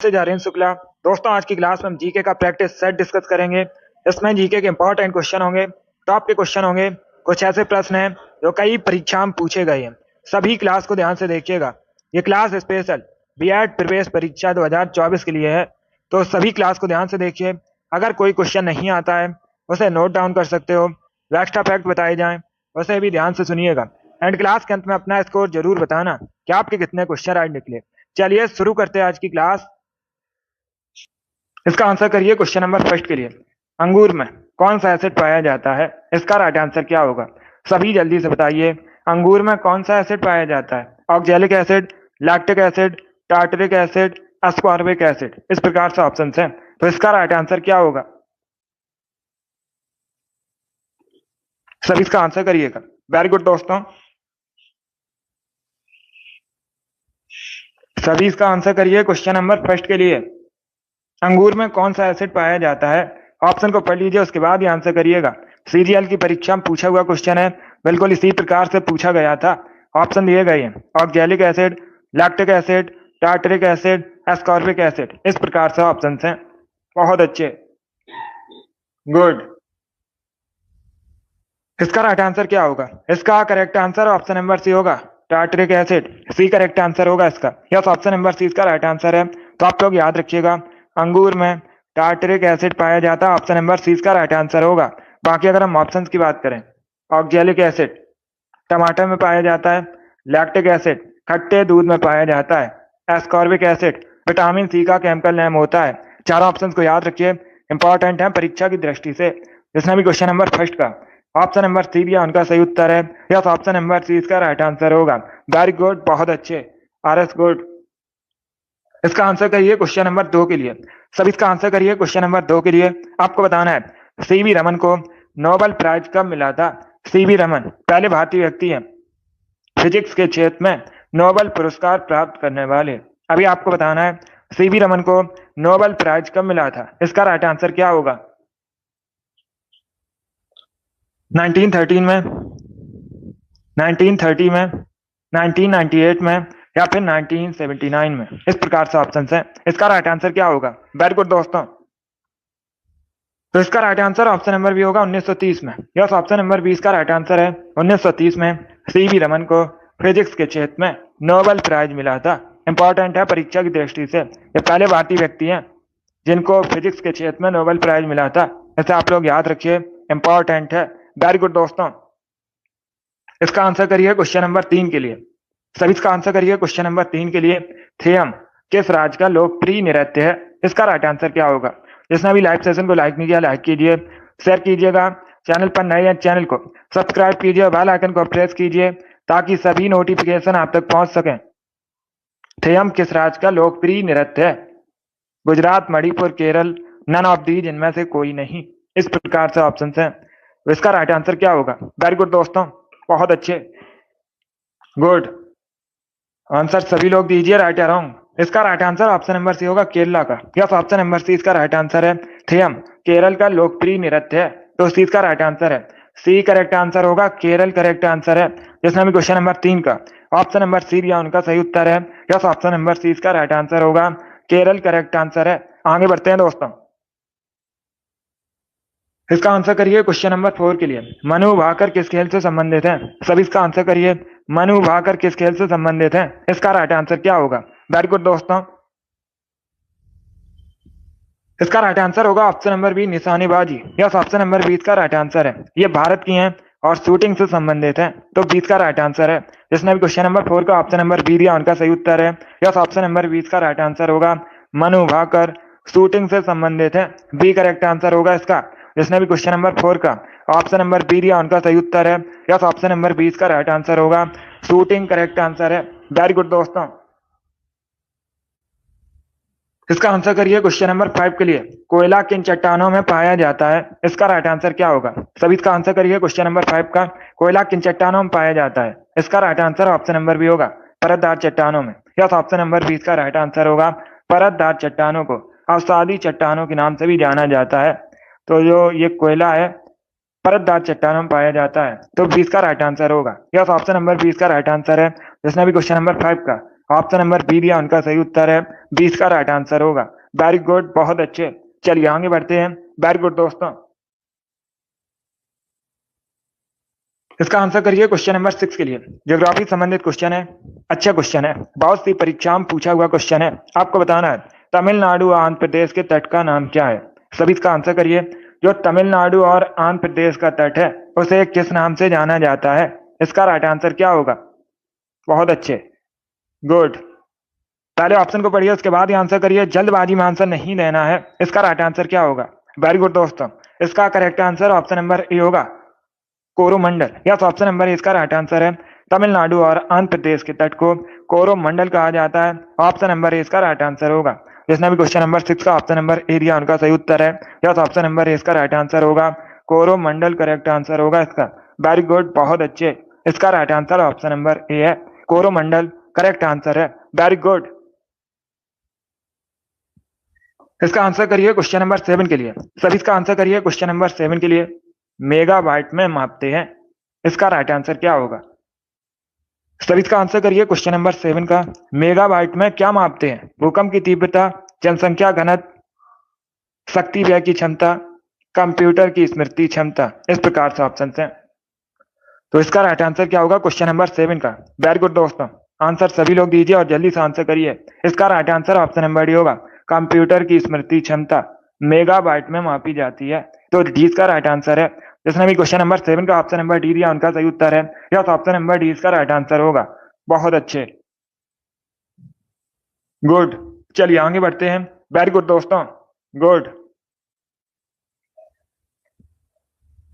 से जारेन शुक्ला। दोस्तों, आज की क्लास में हम जीके का प्रैक्टिस सेट डिस्कस करेंगे। इसमें जीके के इंपॉर्टेंट क्वेश्चन होंगे, टॉप के क्वेश्चन होंगे, कुछ ऐसे प्रश्न हैं जो कई परीक्षा में पूछे गए हैं। सभी क्लास को ध्यान से देखिएगा। ये क्लास स्पेशल बीएड प्रवेश परीक्षा 2024 के लिए है, तो सभी क्लास को ध्यान से देखिए। अगर कोई क्वेश्चन नहीं आता है उसे नोट डाउन कर सकते हो। एक्स्ट्रा फैक्ट बताए जाएं उसे भी ध्यान से सुनिएगा। एंड क्लास के अंत में अपना स्कोर जरूर बताना कि आपके कितने क्वेश्चन राइट निकले। चलिए शुरू करते हैं आज की क्लास। इसका आंसर करिए क्वेश्चन नंबर फर्स्ट के लिए। अंगूर में कौन सा एसिड पाया जाता है? इसका राइट आंसर क्या होगा? सभी जल्दी से बताइए। अंगूर में कौन सा एसिड पाया जाता है? Oxalic acid, lactic acid, tartaric acid, ascorbic acid. इस प्रकार से ऑप्शन है, तो इसका राइट आंसर क्या होगा? सभी इसका आंसर करिएगा। वेरी गुड दोस्तों, सभी इसका आंसर करिए क्वेश्चन नंबर फर्स्ट के लिए। अंगूर में कौन सा एसिड पाया जाता है? ऑप्शन को पढ़ लीजिए, उसके बाद ही आंसर करिएगा। सीजीएल की परीक्षा में पूछा हुआ क्वेश्चन है, बिल्कुल इसी प्रकार से पूछा गया था। ऑप्शन दिए गए हैं oxalic acid, lactic acid, tartaric acid, ascorbic acid. इस प्रकार से ऑप्शन हैं। बहुत अच्छे, गुड। इसका राइट आंसर क्या होगा? इसका correct answer option number C होगा, tartaric acid. C correct answer होगा इसका। यस, ऑप्शन नंबर सी इसका राइट आंसर है। तो आप लोग याद रखिएगा, अंगूर में टार्टरिक एसिड पाया जाता है। ऑप्शन नंबर सी इसका राइट आंसर होगा। बाकी अगर हम ऑप्शंस की बात करें, ऑक्जेलिक एसिड टमाटर में पाया जाता है, लैक्टिक एसिड खट्टे दूध में पाया जाता है, एस्कॉर्बिक एसिड विटामिन सी का केमिकल नेम होता है। चारों ऑप्शंस को याद रखिए, इंपॉर्टेंट है परीक्षा की दृष्टि से। जिसने भी क्वेश्चन नंबर फर्स्ट का ऑप्शन नंबर सी दिया उनका सही उत्तर है। यस, ऑप्शन नंबर सी इसका राइट आंसर होगा। वेरी गुड, बहुत अच्छे, आर एस गुड। इसका आंसर करिए क्वेश्चन नंबर 2 के लिए। सब इसका आंसर करिए क्वेश्चन नंबर 2 के लिए। आपको बताना है सीवी रमन को नोबेल प्राइज कब मिला था? सीवी रमन पहले भारतीय व्यक्ति हैं फिजिक्स के क्षेत्र में नोबेल पुरस्कार प्राप्त करने वाले। अभी आपको बताना है सीवी रमन को नोबेल प्राइज कब मिला था? इसका राइट आंसर क्या होगा? 1913 में, 1930 में, 1998 में, या फिर 1979 में। इस प्रकार से ऑप्शन है। इसका राइट आंसर क्या होगा? वेरी गुड दोस्तों, तो इसका right answer option number B होगा 1930 में। यस, ऑप्शन नंबर 20 का राइट आंसर है। 1930 में सीवी रमन को फिजिक्स के क्षेत्र में नोबेल प्राइज मिला था। इंपॉर्टेंट है परीक्षा की दृष्टि से। ये पहले भारतीय व्यक्ति हैं जिनको फिजिक्स के क्षेत्र में नोबेल प्राइज मिला था। ऐसे आप लोग याद रखिए, इंपॉर्टेंट है। वेरी गुड दोस्तों, इसका आंसर करिए क्वेश्चन नंबर 3 के लिए। सभी इसका आंसर करिए क्वेश्चन नंबर 3 के लिए। थेयम किस राज्य का लोकप्रिय नृत्य है? इसका राइट आंसर क्या होगा? जिसने अभी लाइव सेशन को लाइक नहीं किया, लाइक कीजिए, शेयर कीजिएगा। चैनल पर नए हैं, चैनल को सब्सक्राइब कीजिए, बेल आइकन को प्रेस कीजिए ताकि सभी नोटिफिकेशन आप तक पहुंच सके। थेयम किस राज्य का लोकप्रिय नृत्य है? Gujarat, Manipur, Kerala, none of these, इनमें से कोई नहीं। इस प्रकार से ऑप्शन है। तो इसका राइट आंसर क्या होगा? वेरी गुड दोस्तों, बहुत अच्छे, गुड आंसर सभी लोग दीजिए, राइट या रॉन्ग। इसका right answer option number C होगा, केरला का। यस, ऑप्शन नंबर सी इसका राइट आंसर है। थेयम केरल का लोकप्रिय नृत्य है, तो सी इसका राइट आंसर है। सी करेक्ट आंसर होगा, केरल करेक्ट आंसर है। जिसने भी क्वेश्चन नंबर 3 का ऑप्शन नंबर सी दिया उनका सही उत्तर है। यस, ऑप्शन नंबर सी इसका राइट आंसर होगा, केरल करेक्ट आंसर है। आगे बढ़ते हैं दोस्तों, इसका आंसर करिए क्वेश्चन नंबर 4 के लिए। मनु भाकर किस खेल से संबंधित है? सभी इसका आंसर करिए। मनु भाकर किस खेल से संबंधित है? इसका राइट आंसर क्या होगा? वेरी गुड दोस्तों, इसका राइट आंसर होगा ऑप्शन नंबर बी, निशानेबाजी। यस, ऑप्शन नंबर 20 का राइट आंसर है। ये भारत की हैं और शूटिंग से संबंधित है, तो 20 का राइट आंसर है। जिसने भी क्वेश्चन नंबर 4 का ऑप्शन नंबर बी दिया उनका सही उत्तर है। यस, ऑप्शन नंबर 20 का राइट आंसर होगा, मनु भाकर शूटिंग से संबंधित है। बी करेक्ट आंसर होगा इसका। जिसने भी क्वेश्चन नंबर 4 का ऑप्शन नंबर बी दिया उनका सही उत्तर है। यस, ऑप्शन नंबर 20 का राइट आंसर होगा, शूटिंग करेक्ट आंसर है। वेरी गुड दोस्तों, इसका आंसर करिए क्वेश्चन नंबर 5 के लिए। कोयला किन चट्टानों में पाया जाता है? इसका राइट आंसर क्या होगा? सभी इसका आंसर करिए क्वेश्चन नंबर 5 का। कोयला किन चट्टानों में पाया जाता है? इसका right answer option number B होगा, परतदार चट्टानों में। यस, ऑप्शन नंबर 20 का राइट आंसर होगा, परतदार चट्टानों को अवसादी चट्टानों के नाम से भी जाना जाता है। तो जो ये कोयला है परतदार चट्टानों में पाया जाता है, तो 20 का राइट आंसर होगा। यस, ऑप्शन नंबर 20 का राइट आंसर है। जिसने भी क्वेश्चन नंबर 5 का ऑप्शन नंबर बी दिया उनका सही उत्तर है, 20 का राइट आंसर होगा। वेरी गुड, बहुत अच्छे। चलिए आगे बढ़ते हैं। वेरी गुड दोस्तों। इसका आंसर करिए क्वेश्चन नंबर 6 के लिए। ज्योग्राफी संबंधित क्वेश्चन है, अच्छा क्वेश्चन है, बहुत सी परीक्षाओं में पूछा हुआ क्वेश्चन है। आपको बताना है तमिलनाडु और आंध्र प्रदेश के तट का नाम क्या है। सभी इसका आंसर करिए। जो तमिलनाडु और आंध्र प्रदेश का तट है उसे किस नाम से जाना जाता है। इसका राइट आंसर क्या होगा। बहुत अच्छे, गुड। पहले ऑप्शन को पढ़िए उसके बाद ही आंसर करिए, जल्दबाजी में आंसर नहीं देना है। इसका राइट आंसर क्या होगा। वेरी गुड दोस्तों, इसका correct answer option number A होगा, कोरोमंडल। यस, ऑप्शन नंबर इसका राइट आंसर है। तमिलनाडु और आंध्र प्रदेश के तट को कोरोमंडल कहा जाता है। ऑप्शन नंबर ए इसका राइट आंसर होगा। जिसने भी क्वेश्चन नंबर 6 का ऑप्शन नंबर ए दिया उनका सही उत्तर है। यस, ऑप्शन नंबर ए इसका राइट आंसर होगा, कोरोमंडल करेक्ट आंसर होगा इसका। वेरी गुड, बहुत अच्छे। इसका right answer option number A है, कोरोमंडल करेक्ट आंसर है। Very good. इसका आंसर करिए क्वेश्चन नंबर 7 के लिए। सभी इसका आंसर करिए क्वेश्चन नंबर 7 के लिए। मेगाबाइट में मापते हैं, इसका राइट आंसर क्या होगा। सभी इसका आंसर करिए क्वेश्चन नंबर 7 का। मेगाबाइट में क्या मापते हैं। भूकंप की तीव्रता, जनसंख्या घनत्व, शक्ति व्यय की क्षमता, कंप्यूटर की स्मृति क्षमता। इस प्रकार से ऑप्शन हैं। तो इसका राइट आंसर क्या होगा क्वेश्चन नंबर 7 का। वेरी गुड दोस्तों, आंसर सभी लोग दीजिए और जल्दी से आंसर करिए। इसका right answer option number D होगा, कंप्यूटर की स्मृति क्षमता मेगाबाइट में मापी जाती है। तो डी इसका राइट आंसर है। जिसने भी क्वेश्चन नंबर 7 का ऑप्शन नंबर डी दिया उनका सही उत्तर है। यस, ऑप्शन नंबर डी इसका राइट आंसर होगा। बहुत अच्छे, गुड। चलिए आगे बढ़ते हैं। वेरी गुड दोस्तों, गुड।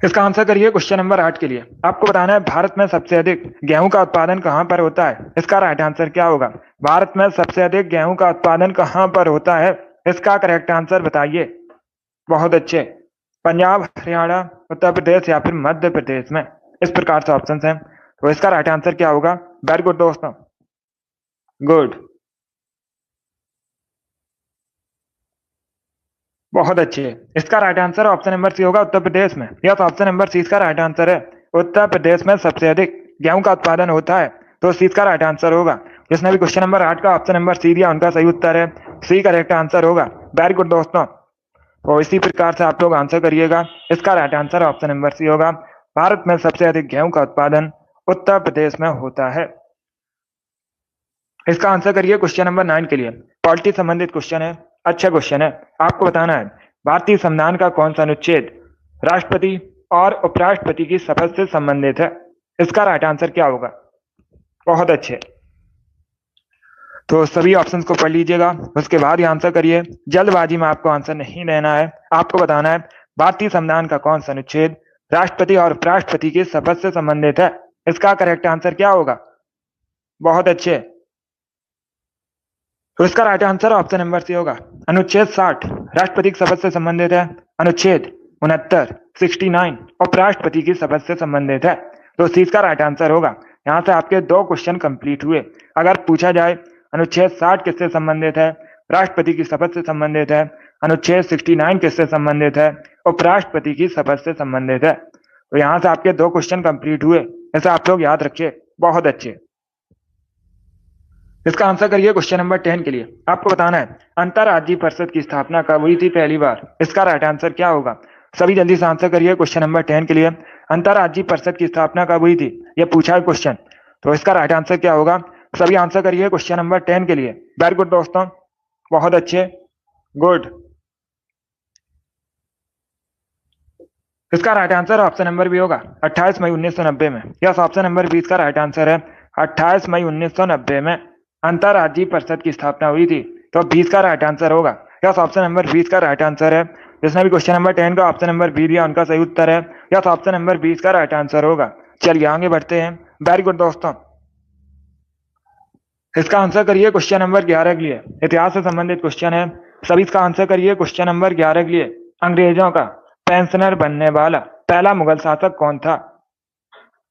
इसका आंसर करिए क्वेश्चन नंबर 8 के लिए। आपको बताना है भारत में सबसे अधिक गेहूं का उत्पादन कहां पर होता है। इसका राइट आंसर क्या होगा। भारत में सबसे अधिक गेहूं का उत्पादन कहां पर होता है, इसका करेक्ट आंसर बताइए। बहुत अच्छे, पंजाब, हरियाणा, उत्तर प्रदेश या फिर मध्य प्रदेश में। इस प्रकार से ऑप्शन हैं। तो इसका राइट आंसर क्या होगा। वेरी गुड दोस्तों, गुड, बहुत अच्छे। इसका right answer option number C होगा, उत्तर प्रदेश में। यस, ऑप्शन नंबर सी इसका राइट आंसर है। उत्तर प्रदेश में सबसे अधिक गेहूं का उत्पादन होता है, तो सी इसका राइट आंसर होगा। जिसने भी क्वेश्चन नंबर 8 का ऑप्शन नंबर सी दिया उनका सही उत्तर है, सी करेक्ट आंसर होगा। वेरी गुड दोस्तों, तो इसी प्रकार से आप लोग आंसर करिएगा। इसका right answer option number C होगा, भारत में सबसे अधिक गेहूं का उत्पादन उत्तर प्रदेश में होता है। इसका आंसर करिए क्वेश्चन नंबर 9 के लिए। पॉलिटी संबंधित क्वेश्चन है, अच्छा क्वेश्चन है। आपको बताना है भारतीय संविधान का कौन सा अनुच्छेद राष्ट्रपति और उपराष्ट्रपति की शपथ से संबंधित है। इसका राइट आंसर क्या होगा। बहुत अच्छे, तो सभी ऑप्शंस को पढ़ लीजिएगा, उसके बाद ही आंसर करिए। जल्दबाजी में आपको आंसर नहीं देना है। आपको बताना है भारतीय संविधान का कौन सा अनुच्छेद राष्ट्रपति और उपराष्ट्रपति की शपथ से संबंधित है। इसका करेक्ट आंसर क्या होगा। बहुत अच्छे, तो इसका right answer option number C होगा, अनुच्छेद 60 राष्ट्रपति की शपथ से संबंधित है। अनुच्छेद 69 69 उपराष्ट्रपति की शपथ से संबंधित है। तो सी इसका राइट आंसर होगा। यहाँ से आपके 2 क्वेश्चन कंप्लीट हुए। अगर पूछा जाए अनुच्छेद 60 किससे संबंधित है, राष्ट्रपति की शपथ से संबंधित है। अनुच्छेद 69 किससे संबंधित है, उपराष्ट्रपति की शपथ से संबंधित है। तो यहाँ से आपके 2 क्वेश्चन कंप्लीट हुए, ऐसे आप लोग याद रखिए। बहुत अच्छे। इसका आंसर करिए क्वेश्चन नंबर 10 के लिए। आपको बताना है अंतरराज्यीय परिषद की स्थापना कब हुई थी पहली बार। इसका राइट आंसर क्या होगा। सभी जल्दी से आंसर करिए क्वेश्चन नंबर 10 के लिए। अंतरराज्यीय परिषद की स्थापना कब हुई थी, यह पूछा है क्वेश्चन। तो इसका राइट आंसर क्या होगा। सभी आंसर करिए क्वेश्चन नंबर 10 के लिए। वेरी गुड दोस्तों, बहुत अच्छे, गुड। इसका right answer option number B होगा, 28 मई 1990 में। यस, ऑप्शन नंबर बी इसका राइट आंसर है। 28 मई 1990 में अंतरराज्यीय परिषद की स्थापना हुई थी। तो 20 का राइट आंसर होगा। यस, ऑप्शन नंबर 20 का राइट आंसर है। जिसने भी क्वेश्चन नंबर 10 का ऑप्शन नंबर बी दिया उनका सही उत्तर है। यस, ऑप्शन नंबर 20 का राइट आंसर होगा। चलिए आगे बढ़ते हैं। वेरी गुड दोस्तों, इसका आंसर करिए क्वेश्चन नंबर 11 के लिए। इतिहास से संबंधित क्वेश्चन है, सभी इसका आंसर करिए क्वेश्चन नंबर 11 के लिए। अंग्रेजों का पेंशनर बनने वाला पहला मुगल शासक कौन था।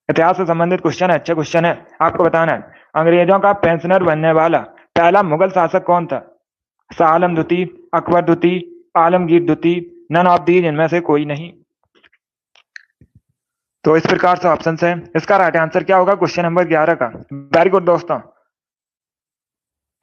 इतिहास से संबंधित क्वेश्चन है, अच्छा क्वेश्चन है। आपको बताना है अंग्रेजों का पेंशनर बनने वाला पहला मुगल शासक कौन था। शाह आलम द्वितीय, अकबर द्वितीय, आलमगीर द्वितीय, नन ऑफ दीज, इनमें से कोई नहीं। तो इस प्रकार से ऑप्शन है। इसका राइट आंसर क्या होगा क्वेश्चन नंबर 11 का। वेरी गुड दोस्तों,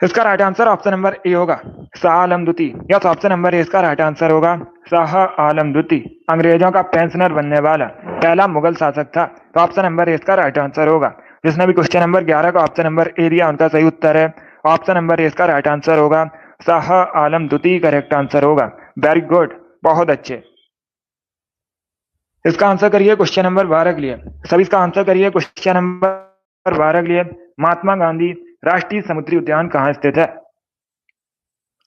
इसका right answer option number A होगा, शाह आलम द्वितीय। यस, ऑप्शन नंबर ए इसका राइट आंसर होगा, शाह आलम द्वितीय अंग्रेजों का पेंशनर बनने वाला पहला मुगल शासक था। तो ऑप्शन नंबर ए इसका राइट आंसर होगा। जिसने भी क्वेश्चन नंबर 11 का ऑप्शन नंबर ए दिया उनका सही उत्तर है ऑप्शन नंबर ए इसका राइट आंसर होगा, शाह आलम द्वितीय करेक्ट आंसर होगा। वेरी गुड, बहुत अच्छे। इसका आंसर करिए क्वेश्चन नंबर 12 के लिए। सभी इसका आंसर करिए क्वेश्चन नंबर 12 के लिए। महात्मा गांधी राष्ट्रीय समुद्री उद्यान कहाँ स्थित है?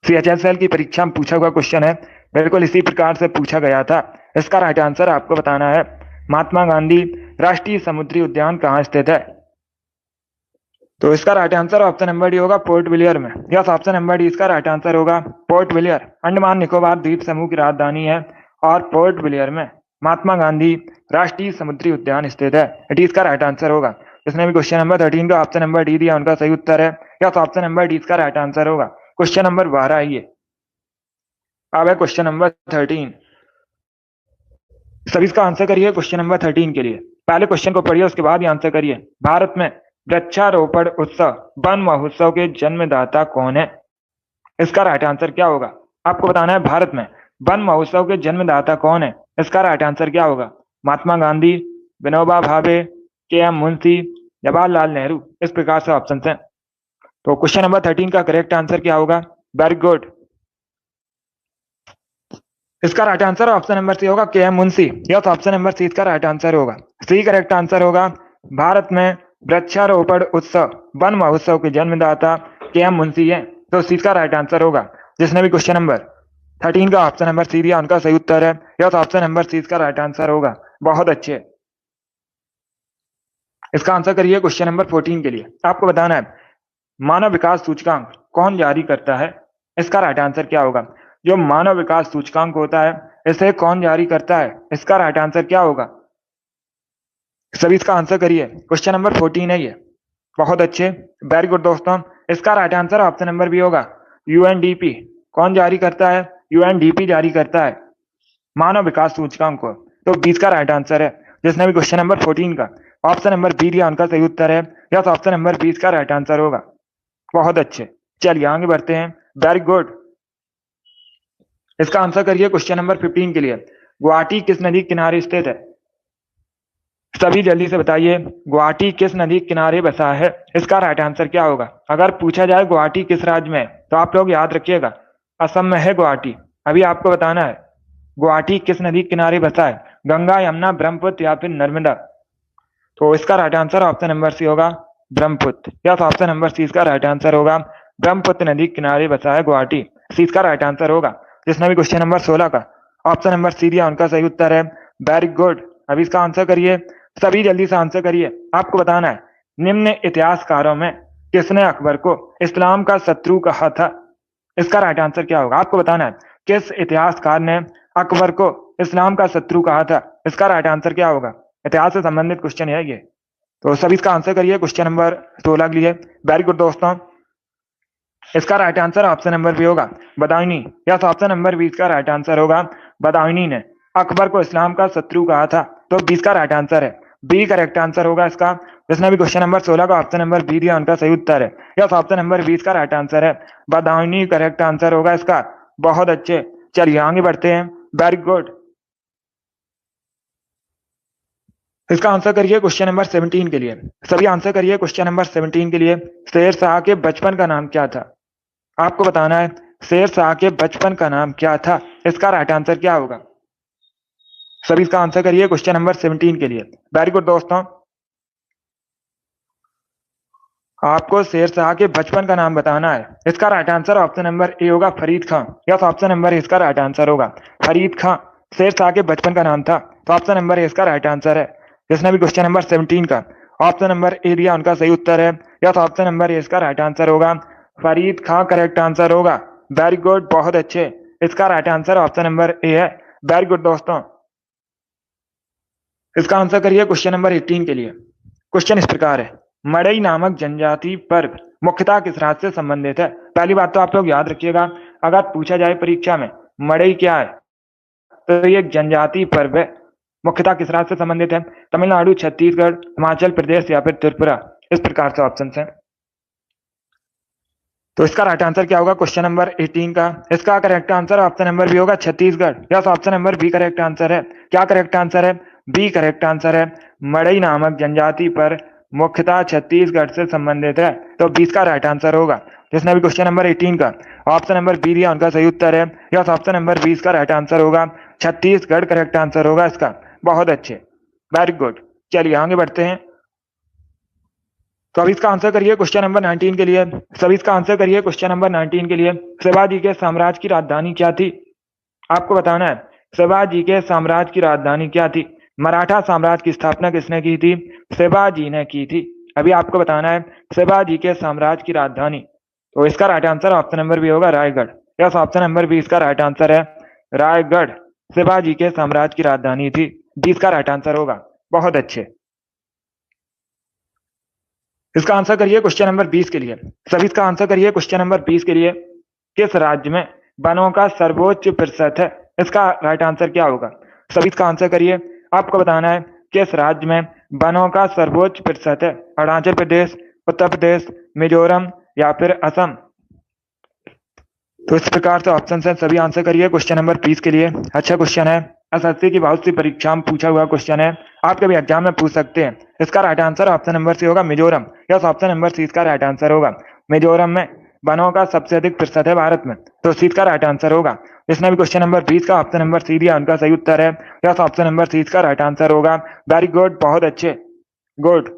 CHSL की परीक्षा में पूछा हुआ क्वेश्चन है, बिल्कुल इसी प्रकार से पूछा गया था। इसका राइट आंसर आपको बताना है, महात्मा गांधी राष्ट्रीय समुद्री उद्यान कहाँ स्थित है? तो इसका right answer option number D होगा, पोर्ट ब्लेयर में। यस, ऑप्शन नंबर डी इसका राइट आंसर होगा, पोर्ट ब्लेयर अंडमान निकोबार द्वीप समूह की राजधानी है और पोर्ट ब्लेयर में महात्मा गांधी राष्ट्रीय समुद्री उद्यान स्थित है। इट इसका राइट आंसर होगा। जिसने भी क्वेश्चन नंबर 13 का ऑप्शन नंबर डी दिया उनका सही उत्तर है। यस, ऑप्शन नंबर डी इसका राइट आंसर होगा। क्वेश्चन नंबर 12 है ये। अब है क्वेश्चन नंबर 13। सभी इसका आंसर करिए क्वेश्चन नंबर 13 के लिए। पहले क्वेश्चन को पढ़िए, उसके बाद ही आंसर करिए। भारत में वृक्षारोपण उत्सव वन महोत्सव के जन्मदाता कौन है? इसका राइट आंसर क्या होगा? आपको बताना है, भारत में वन महोत्सव के जन्मदाता कौन है? इसका राइट आंसर क्या होगा? महात्मा गांधी, विनोबा भावे, KM मुंशी, जवाहरलाल नेहरू। इस प्रकार से ऑप्शन है। तो क्वेश्चन नंबर 13 का करेक्ट आंसर क्या होगा? Very good. इसका right answer option number C होगा, KM Munshi. Yes, option number C इसका राइट आंसर होगा। सी करेक्ट आंसर होगा। भारत में वृक्षारोपण उत्सव वन महोत्सव के जन्मदाता KM मुंशी है, तो सी का राइट आंसर होगा। जिसने भी क्वेश्चन नंबर 13 का ऑप्शन नंबर सी दिया उनका सही उत्तर है। यस, ऑप्शन नंबर सी इसका राइट आंसर होगा। बहुत अच्छे। इसका आंसर करिए क्वेश्चन नंबर 14 के लिए। आपको बताना है, मानव विकास सूचकांक कौन जारी करता है? इसका राइट आंसर क्या होगा? जो मानव विकास सूचकांक होता है इसे कौन जारी करता है? इसका राइट आंसर क्या होगा? सभी इसका आंसर करिए। क्वेश्चन नंबर 14 है ये। बहुत अच्छे, वेरी गुड दोस्तों। इसका right answer option number B होगा, UNDP। कौन जारी करता है? UNDP जारी करता है मानव विकास सूचकांक को। तो 20 का राइट आंसर है। जिसने भी क्वेश्चन नंबर 14 का ऑप्शन नंबर बी दिया उनका सही उत्तर है। यस, ऑप्शन नंबर 20 का राइट आंसर होगा। बहुत अच्छे, चलिए आगे बढ़ते हैं। Very good. इसका आंसर करिए क्वेश्चन नंबर 15 के लिए। गुवाहाटी किस नदी किनारे स्थित है? सभी जल्दी से बताइए, गुवाहाटी किस नदी किनारे बसा है? इसका राइट आंसर क्या होगा? अगर पूछा जाए गुवाहाटी किस राज्य में है तो आप लोग याद रखिएगा, असम में है गुवाहाटी। अभी आपको बताना है गुवाहाटी किस नदी किनारे बसा है, गंगा, यमुना, ब्रह्मपुत्र या फिर नर्मदा। तो इसका right answer option number C होगा, Brahmaputra. Yes, option number C इसका राइट आंसर होगा। ब्रह्मपुत्र नदी किनारे बसा है गुवाहाटी, सी इसका राइट आंसर होगा। जिसने भी क्वेश्चन नंबर 16 का ऑप्शन नंबर सी दिया उनका सही उत्तर है। Very good. अभी इसका आंसर करिए, सभी जल्दी से आंसर करिए। आपको बताना है, निम्न इतिहासकारों में किसने अकबर को इस्लाम का शत्रु कहा था? इसका राइट आंसर क्या होगा? आपको बताना है, किस इतिहासकार ने अकबर को इस्लाम का शत्रु कहा था? इसका राइट आंसर क्या होगा? इतिहास से संबंधित क्वेश्चन है ये। तो सभी इसका आंसर करिए क्वेश्चन नंबर 16 के लिए। वेरी गुड दोस्तों। इसका right answer option number B होगा, बदायूनी। यस, ऑप्शन नंबर 20 का राइट आंसर होगा, बदायूनी ने अकबर को इस्लाम का शत्रु कहा था। तो 20 का राइट आंसर है, बी करेक्ट आंसर होगा इसका। जिसने भी क्वेश्चन नंबर 16 का ऑप्शन नंबर बी दिया उनका सही उत्तर है। यस, ऑप्शन नंबर 20 का राइट आंसर है, बदायूनी करेक्ट आंसर होगा इसका। बहुत अच्छे, चलिए आगे बढ़ते हैं। Very good. इसका आंसर करिए क्वेश्चन नंबर 17 के लिए। सभी आंसर करिए क्वेश्चन नंबर 17 के लिए। शेर शाह के बचपन का नाम क्या था? आपको बताना है, शेर शाह के बचपन का नाम क्या था? इसका राइट आंसर क्या होगा? सभी इसका आंसर करिए क्वेश्चन नंबर 17 के लिए। वेरी गुड दोस्तों। आपको शेर शाह के बचपन का नाम बताना है। इसका right answer option number A होगा, फरीद खां। यस, ऑप्शन नंबर ए इसका राइट आंसर होगा, फरीद खां शेर शाह के बचपन का नाम था। तो ऑप्शन नंबर ए इसका राइट आंसर है। जिसने भी क्वेश्चन नंबर 17 का ऑप्शन नंबर ए दिया उनका सही उत्तर है। यस, ऑप्शन नंबर ए इसका राइट आंसर होगा, फरीद खां करेक्ट आंसर होगा। वेरी गुड, बहुत अच्छे। इसका right answer option number A है। वेरी गुड दोस्तों। इसका आंसर करिए क्वेश्चन नंबर 18 के लिए। क्वेश्चन इस प्रकार है, मड़ई नामक जनजाति पर्व मुख्यतः किस राज्य से संबंधित है? पहली बात तो आप लोग याद रखिएगा, अगर पूछा जाए परीक्षा में मड़ई क्या है तो ये एक जनजाति पर्व है, मुख्यतः किस राज्य से संबंधित है? तमिलनाडु, छत्तीसगढ़, हिमाचल प्रदेश या फिर त्रिपुरा। इस प्रकार से ऑप्शन है। तो इसका राइट आंसर क्या होगा क्वेश्चन नंबर 18 का? इसका correct answer option number B होगा, Chhattisgarh. Yes, option number B correct answer है। क्या करेक्ट आंसर है? बी करेक्ट आंसर है। मड़ई नामक जनजाति पर मुख्यतः छत्तीसगढ़ से संबंधित है, तो 20 का राइट आंसर होगा। जिसने भी क्वेश्चन नंबर 18 का ऑप्शन नंबर बी दिया उनका सही उत्तर है। यस, ऑप्शन नंबर 20 का राइट आंसर होगा, छत्तीसगढ़ करेक्ट आंसर होगा इसका। बहुत अच्छे, वेरी गुड। चलिए आगे बढ़ते हैं। तो अभी इसका आंसर करिए क्वेश्चन नंबर 19 के लिए। सभी इसका आंसर करिए क्वेश्चन नंबर 19 के लिए। शिवाजी के साम्राज्य की राजधानी क्या थी? आपको बताना है शिवाजी के साम्राज्य की राजधानी क्या थी। मराठा साम्राज्य की स्थापना किसने की थी? शिवाजी ने की थी। अभी आपको बताना है शिवाजी के साम्राज्य की राजधानी। तो इसका right answer option number B होगा, Raigad. Yes, option number B इसका राइट आंसर है, रायगढ़ शिवाजी के साम्राज्य की राजधानी थी। 20 का राइट आंसर होगा। बहुत अच्छे। इसका आंसर करिए क्वेश्चन नंबर 20 के लिए। सभी इसका आंसर करिए क्वेश्चन नंबर 20 के लिए। किस राज्य में वनों का सर्वोच्च प्रतिशत है? इसका राइट आंसर क्या होगा? सभी इसका आंसर करिए। आपको बताना है किस राज्य में वनों का सर्वोच्च प्रतिशत है। अरुणाचल प्रदेश, उत्तर प्रदेश, मिजोरम या फिर असम। तो इस प्रकार से ऑप्शन है, सभी आंसर करिए क्वेश्चन नंबर 20 के लिए। अच्छा क्वेश्चन है, एसएससी की बहुत सी परीक्षा में पूछा हुआ क्वेश्चन है, आपके भी एग्जाम में पूछ सकते हैं। इसका right answer option number C होगा, Mizoram. Yes, option number C इसका राइट आंसर होगा। मिजोरम में वनों का सबसे अधिक प्रतिशत है भारत में, तो सी का राइट आंसर होगा। जिसने भी क्वेश्चन नंबर 20 का ऑप्शन नंबर सी दिया उनका सही उत्तर है। यस, ऑप्शन नंबर सी इसका राइट आंसर होगा। वेरी गुड, बहुत अच्छे, गुड।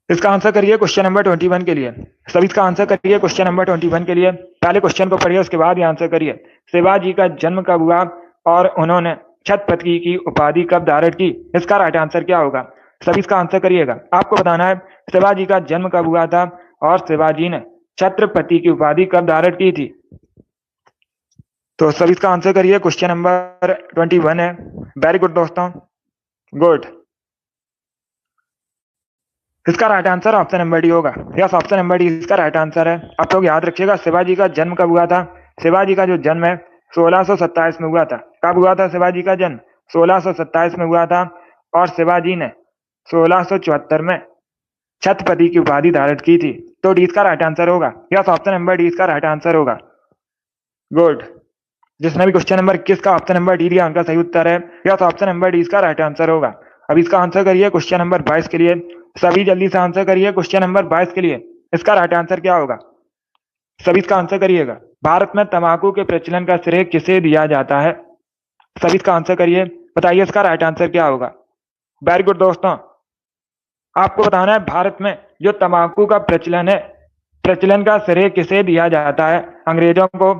इसका आंसर करिए क्वेश्चन नंबर 21 के लिए। सभी इसका आंसर करिए क्वेश्चन नंबर 21 के लिए। पहले क्वेश्चन को पढ़िए, उसके बाद ये आंसर करिए। शिवाजी का जन्म कब हुआ और उन्होंने छत्रपति की उपाधि कब धारण की? इसका राइट आंसर क्या होगा? सभी इसका आंसर करिएगा। आपको बताना है शिवाजी का जन्म कब हुआ था और शिवाजी ने छत्रपति की उपाधि कब धारण की थी। तो सभी इसका आंसर करिए। क्वेश्चन नंबर 21 है। वेरी गुड दोस्तों, गुड। इसका right answer option number D होगा। यस, ऑप्शन नंबर डी इसका राइट आंसर है। आप लोग याद रखिएगा शिवाजी का जन्म कब हुआ था। शिवाजी का जो जन्म है 1627 में हुआ था। कब हुआ था शिवाजी का जन्म? 1627 में हुआ था। और शिवाजी ने 1674 में छत्रपति की उपाधि धारण की थी, तो डी इसका राइट आंसर होगा। यस, ऑप्शन नंबर डी इसका राइट आंसर होगा, गुड। जिसने भी क्वेश्चन नंबर 21 का ऑप्शन नंबर डी दिया उनका सही उत्तर है। यस, ऑप्शन नंबर डी इसका राइट आंसर होगा। अब इसका आंसर करिए क्वेश्चन नंबर 22 के लिए। सभी जल्दी से आंसर करिए क्वेश्चन नंबर 22 के लिए। इसका राइट आंसर क्या होगा? सभी इसका आंसर करिएगा। भारत में तंबाकू के प्रचलन का श्रेय किसे दिया जाता है? सभी इसका आंसर करिए, बताइए इसका राइट आंसर क्या होगा। वेरी गुड दोस्तों, आपको बताना है भारत में जो तंबाकू का प्रचलन है, प्रचलन का श्रेय किसे दिया जाता है? अंग्रेजों को,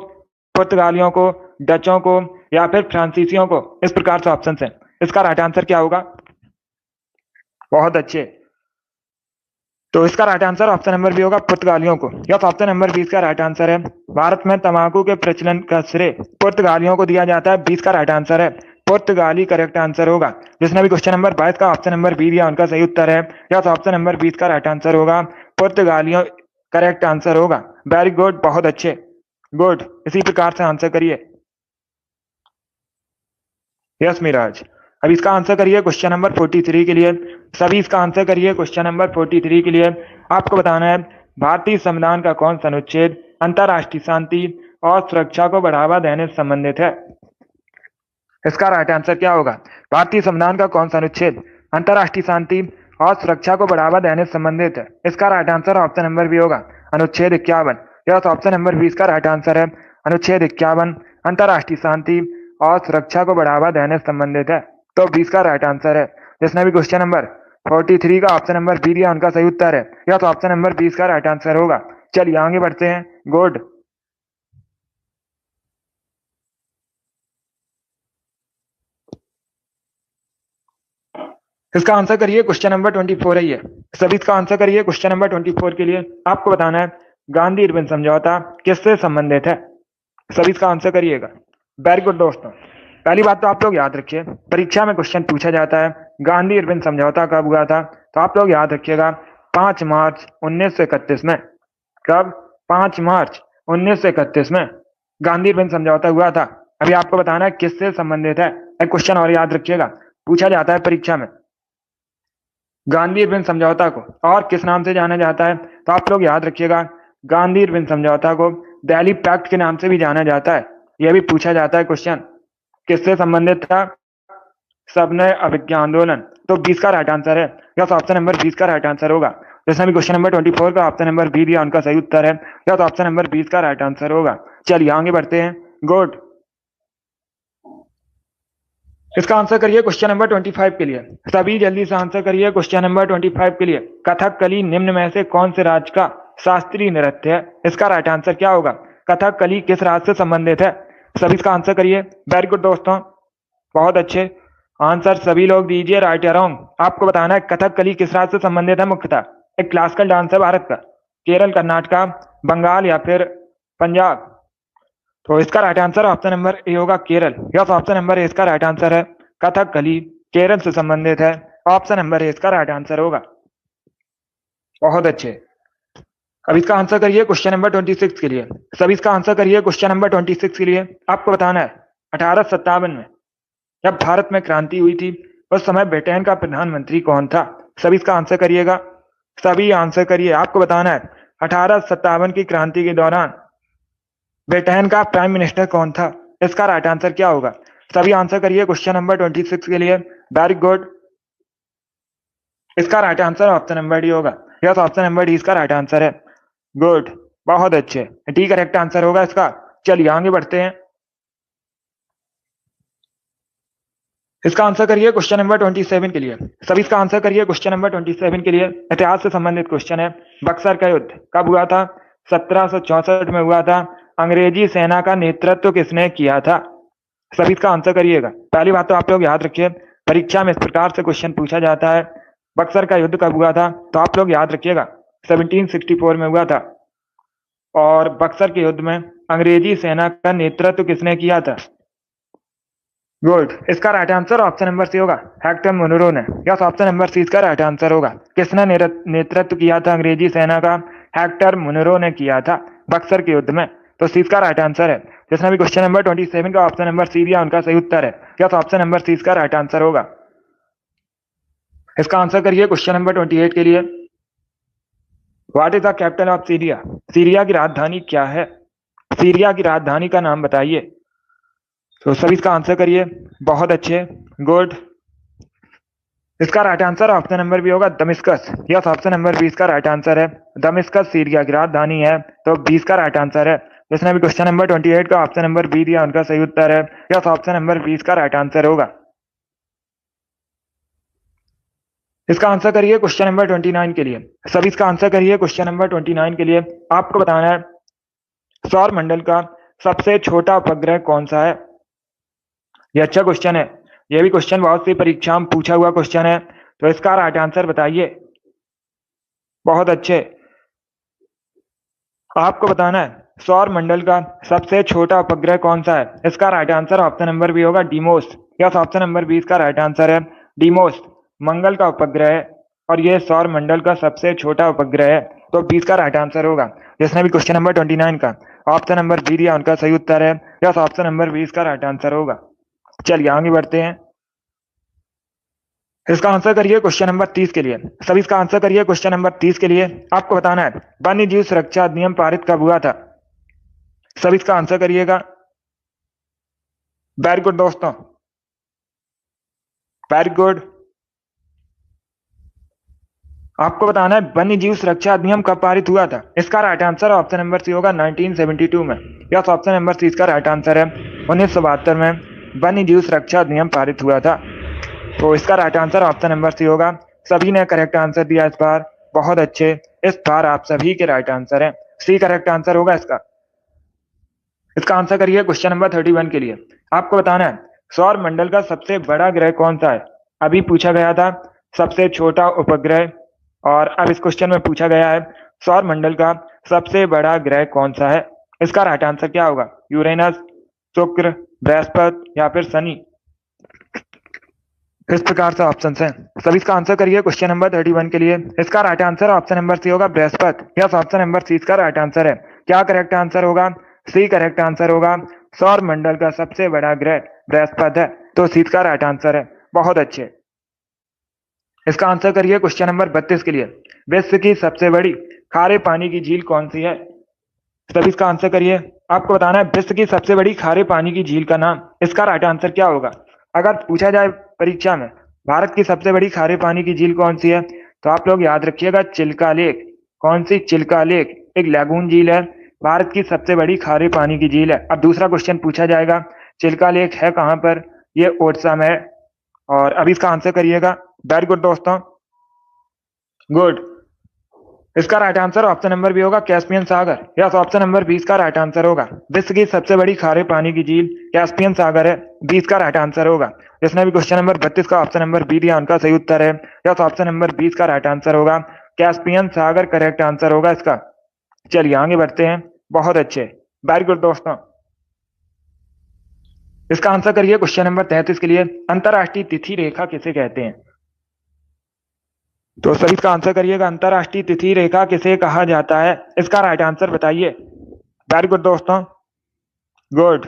पुर्तगालियों को, डचों को या फिर फ्रांसीसियों को? इस प्रकार से ऑप्शन है। इसका राइट आंसर क्या होगा? बहुत अच्छे। तो इसका right answer option number B होगा, पुर्तगालियों को। यस, ऑप्शन नंबर 20 का राइट आंसर है। भारत में तंबाकू के प्रचलन का श्रेय पुर्तगालियों को दिया जाता है। 20 का राइट आंसर है, पुर्तगाली करेक्ट आंसर होगा। जिसने भी क्वेश्चन नंबर 22 का ऑप्शन नंबर बी दिया उनका सही उत्तर है। यस, ऑप्शन नंबर 20 का राइट आंसर होगा, पुर्तगालियों करेक्ट आंसर होगा। वेरी गुड, बहुत अच्छे, गुड। इसी प्रकार से आंसर करिए। यस मिराज। अब इसका आंसर करिए क्वेश्चन नंबर 43 के लिए। सभी इसका आंसर करिए क्वेश्चन नंबर 43 के लिए। आपको बताना है भारतीय संविधान का कौन सा अनुच्छेद अंतर्राष्ट्रीय शांति और सुरक्षा को बढ़ावा देने से संबंधित है? इसका राइट आंसर क्या होगा? भारतीय संविधान का कौन सा अनुच्छेद अंतर्राष्ट्रीय शांति और सुरक्षा को बढ़ावा देने से संबंधित है? इसका right answer option number B होगा, अनुच्छेद 51। यह ऑप्शन नंबर 20 का राइट आंसर है। अनुच्छेद 51 अंतर्राष्ट्रीय शांति और सुरक्षा को बढ़ावा देने से संबंधित है, तो 20 का राइट आंसर है। जिसने भी क्वेश्चन नंबर 43 का ऑप्शन नंबर बी दिया उनका सही उत्तर है। यह तो ऑप्शन नंबर 20 का राइट आंसर होगा। चलिए आगे बढ़ते हैं, गुड। इसका आंसर करिए क्वेश्चन नंबर 24 है ये। सभी इसका आंसर करिए क्वेश्चन नंबर 24 के लिए। आपको बताना है गांधी इरविन समझौता किससे संबंधित है? सभी इसका आंसर करिएगा। वेरी गुड दोस्तों, पहली बात तो आप लोग याद रखिए, परीक्षा में क्वेश्चन पूछा जाता है गांधी इरविन समझौता कब हुआ था, तो आप लोग याद रखिएगा 5 मार्च 1931 में। कब? 5 मार्च 1931 में गांधी इरविन समझौता हुआ था। अभी आपको बताना है किससे संबंधित है। एक क्वेश्चन और याद रखिएगा, पूछा जाता है परीक्षा में। गांधी इरविन समझौता को और किस नाम से जाना जाता है? तो आप लोग याद रखिएगा, गांधी इरविन समझौता को दिल्ली पैक्ट के नाम से भी जाना जाता है। यह भी पूछा जाता है क्वेश्चन। किससे संबंधित था? सबने अभिज्ञा आंदोलन। तो 20 का राइट आंसर है, यस ऑप्शन नंबर 20 का राइट आंसर होगा। जिसने भी क्वेश्चन नंबर 24 का ऑप्शन नंबर बी दिया उनका सही उत्तर है, यस ऑप्शन नंबर 20 का राइट आंसर होगा। चलिए आगे बढ़ते हैं। गुड। इसका आंसर करिए क्वेश्चन नंबर 25 के लिए। सभी जल्दी से आंसर करिए क्वेश्चन नंबर 25 के लिए। कथकली निम्न में से कौन से राज्य का शास्त्रीय नृत्य है? इसका राइट आंसर क्या होगा? कथकली किस राज्य से संबंधित है? सभी इसका आंसर करिए। वेरी गुड दोस्तों, बहुत अच्छे आंसर सभी लोग दीजिए, राइट या रॉन्ग। आपको बताना है कथकली किस राज्य से संबंधित है। मुख्यतः एक क्लासिकल डांस है भारत का। केरल, कर्नाटका, बंगाल या फिर पंजाब। तो इसका right answer option number A होगा, Kerala. Yes option number A इसका राइट आंसर है। कथकली केरल से संबंधित है, ऑप्शन नंबर ए इसका राइट आंसर होगा। बहुत अच्छे। अब इसका आंसर करिए क्वेश्चन नंबर 26 के लिए। सभी इसका आंसर करिए क्वेश्चन नंबर 26 के लिए। आपको बताना है 1857 में जब भारत में क्रांति हुई थी उस समय ब्रिटेन का प्रधानमंत्री कौन था? सभी इसका आंसर करिएगा, सभी आंसर करिए। आपको बताना है 1857 की क्रांति के दौरान ब्रिटेन का प्राइम मिनिस्टर कौन था? इसका राइट आंसर क्या होगा? सभी आंसर करिए क्वेश्चन नंबर 26 के लिए। Very good. इसका right answer option number D होगा। यस ऑप्शन नंबर डी इसका राइट आंसर है। गुड, बहुत अच्छे, डी करेक्ट आंसर होगा इसका। चलिए आगे बढ़ते हैं। इसका आंसर करिए क्वेश्चन नंबर 27 के लिए। सभी इसका आंसर करिए क्वेश्चन नंबर 27 के लिए। इतिहास से संबंधित क्वेश्चन है। बक्सर का युद्ध कब हुआ था? 1764 में हुआ था। अंग्रेजी सेना का नेतृत्व किसने किया था? सभी इसका आंसर करिएगा। पहली बात तो आप लोग याद रखिए, परीक्षा में इस प्रकार से क्वेश्चन पूछा जाता है, बक्सर का युद्ध कब हुआ था? तो आप लोग याद रखिएगा 1764 में हुआ था। और बक्सर के युद्ध में अंग्रेजी सेना का नेतृत्व किसने किया था? गुड, इसका right answer option number C होगा, हेक्टर मुनरो ने। यस ऑप्शन नंबर सी इसका राइट आंसर होगा। किसने नेतृत्व किया था अंग्रेजी सेना का? हेक्टर मुनरो ने किया था बक्सर के युद्ध में। तो सी इसका राइट आंसर है। जिसने भी क्वेश्चन नंबर 27 का ऑप्शन नंबर सी दिया उनका सही उत्तर है। यस ऑप्शन नंबर सी इसका राइट आंसर होगा। इसका आंसर करिए क्वेश्चन नंबर 28 के लिए। What is the capital of Syria? Syria की राजधानी क्या है? सीरिया की राजधानी का नाम बताइए। तो सभी इसका आंसर करिए। बहुत अच्छे, गुड। इसका right answer option number B होगा, दमिश्कस। यस ऑप्शन नंबर 20 का राइट आंसर है। दमिश्कस सीरिया की राजधानी है, तो 20 का राइट आंसर है। जिसने भी क्वेश्चन नंबर 28 का ऑप्शन नंबर बी दिया उनका सही उत्तर है। यस ऑप्शन नंबर 20 का राइट आंसर होगा। इसका आंसर करिए क्वेश्चन नंबर 29 के लिए। सभी इसका आंसर करिए क्वेश्चन नंबर 29 के लिए। आपको बताना है सौर मंडल का सबसे छोटा उपग्रह कौन सा है? ये अच्छा क्वेश्चन है। ये भी क्वेश्चन बहुत सी परीक्षा में पूछा हुआ क्वेश्चन है। तो इसका राइट आंसर बताइए। बहुत अच्छे। आपको बताना है सौर मंडल का सबसे छोटा उपग्रह कौन सा है? इसका right answer option number B होगा, डीमोस। यस ऑप्शन नंबर 20 का राइट आंसर है। डीमोस मंगल का उपग्रह है और यह सौर मंडल का सबसे छोटा उपग्रह है, तो 20 का राइट आंसर होगा। जिसने भी क्वेश्चन नंबर 29 का ऑप्शन नंबर बी दिया उनका सही उत्तर है। यस ऑप्शन नंबर 20 का राइट आंसर होगा। चलिए आगे बढ़ते हैं। इसका आंसर करिए क्वेश्चन नंबर 30 के लिए। सभी इसका आंसर करिए क्वेश्चन नंबर 30 के लिए। आपको बताना है वन्य जीव सुरक्षा अधिनियम पारित कब हुआ था? सभी इसका आंसर करिएगा। वेरी गुड दोस्तों, वेरी गुड। आपको बताना है वन्य जीव सुरक्षा अधिनियम कब पारित हुआ था? इसका right answer option number C होगा, 1972 में। यस ऑप्शन नंबर सी इसका राइट आंसर है। 1972 में वन्य जीव सुरक्षा अधिनियम पारित हुआ था, तो इसका right answer option number C होगा। सभी ने करेक्ट आंसर दिया इस बार, बहुत अच्छे। इस बार आप सभी के राइट आंसर है, सी करेक्ट आंसर होगा इसका। इसका आंसर करिए क्वेश्चन नंबर 31 के लिए। आपको बताना है सौर मंडल का सबसे बड़ा ग्रह कौन सा है? अभी पूछा गया था सबसे छोटा उपग्रह, और अब इस क्वेश्चन में पूछा गया है सौर मंडल का सबसे बड़ा ग्रह कौन सा है? इसका राइट आंसर क्या होगा? यूरेनस, शुक्र, बृहस्पति या फिर शनि। इस प्रकार से ऑप्शन हैं। सभी इसका आंसर करिए क्वेश्चन नंबर 31 के लिए। इसका right answer option number C होगा, Brihaspati. Yes option number C इसका राइट आंसर है। क्या करेक्ट आंसर होगा? सी करेक्ट आंसर होगा। सौर मंडल का सबसे बड़ा ग्रह बृहस्पति है, तो सी का राइट आंसर है। बहुत अच्छे। इसका आंसर करिए क्वेश्चन नंबर 32 के लिए। विश्व की सबसे बड़ी खारे पानी की झील कौन सी है? सभी इसका आंसर करिए। आपको बताना है विश्व की सबसे बड़ी खारे पानी की झील का नाम। इसका राइट आंसर क्या होगा? अगर पूछा जाए परीक्षा में भारत की सबसे बड़ी खारे पानी की झील कौन सी है, तो आप लोग याद रखिएगा चिल्का लेक। कौन सी? चिल्का लेक एक लैगून झील है, भारत की सबसे बड़ी खारे पानी की झील है। अब दूसरा क्वेश्चन पूछा जाएगा चिल्का लेक है कहां पर? ये ओडिशा में है। और अभी इसका आंसर करिएगा। वेरी गुड दोस्तों, गुड। इसका right answer option number B होगा कैस्पियन सागर। यस, ऑप्शन नंबर 20 का राइट आंसर होगा। विश्व की सबसे बड़ी खारे पानी की झील कैस्पियन सागर है, 20 का राइट आंसर होगा। जिसने भी क्वेश्चन नंबर 32 का ऑप्शन नंबर बी दिया उनका सही उत्तर है। यस, ऑप्शन नंबर 20 का राइट आंसर होगा कैस्पियन सागर, करेक्ट आंसर होगा इसका। चलिए आगे बढ़ते हैं। बहुत अच्छे, वेरी गुड दोस्तों। इसका आंसर करिए क्वेश्चन नंबर 33 के लिए। अंतरराष्ट्रीय तिथि रेखा किसे कहते हैं? तो सभी इसका आंसर करिएगा। अंतरराष्ट्रीय तिथि रेखा किसे कहा जाता है? इसका राइट आंसर बताइए। वेरी गुड दोस्तों, गुड।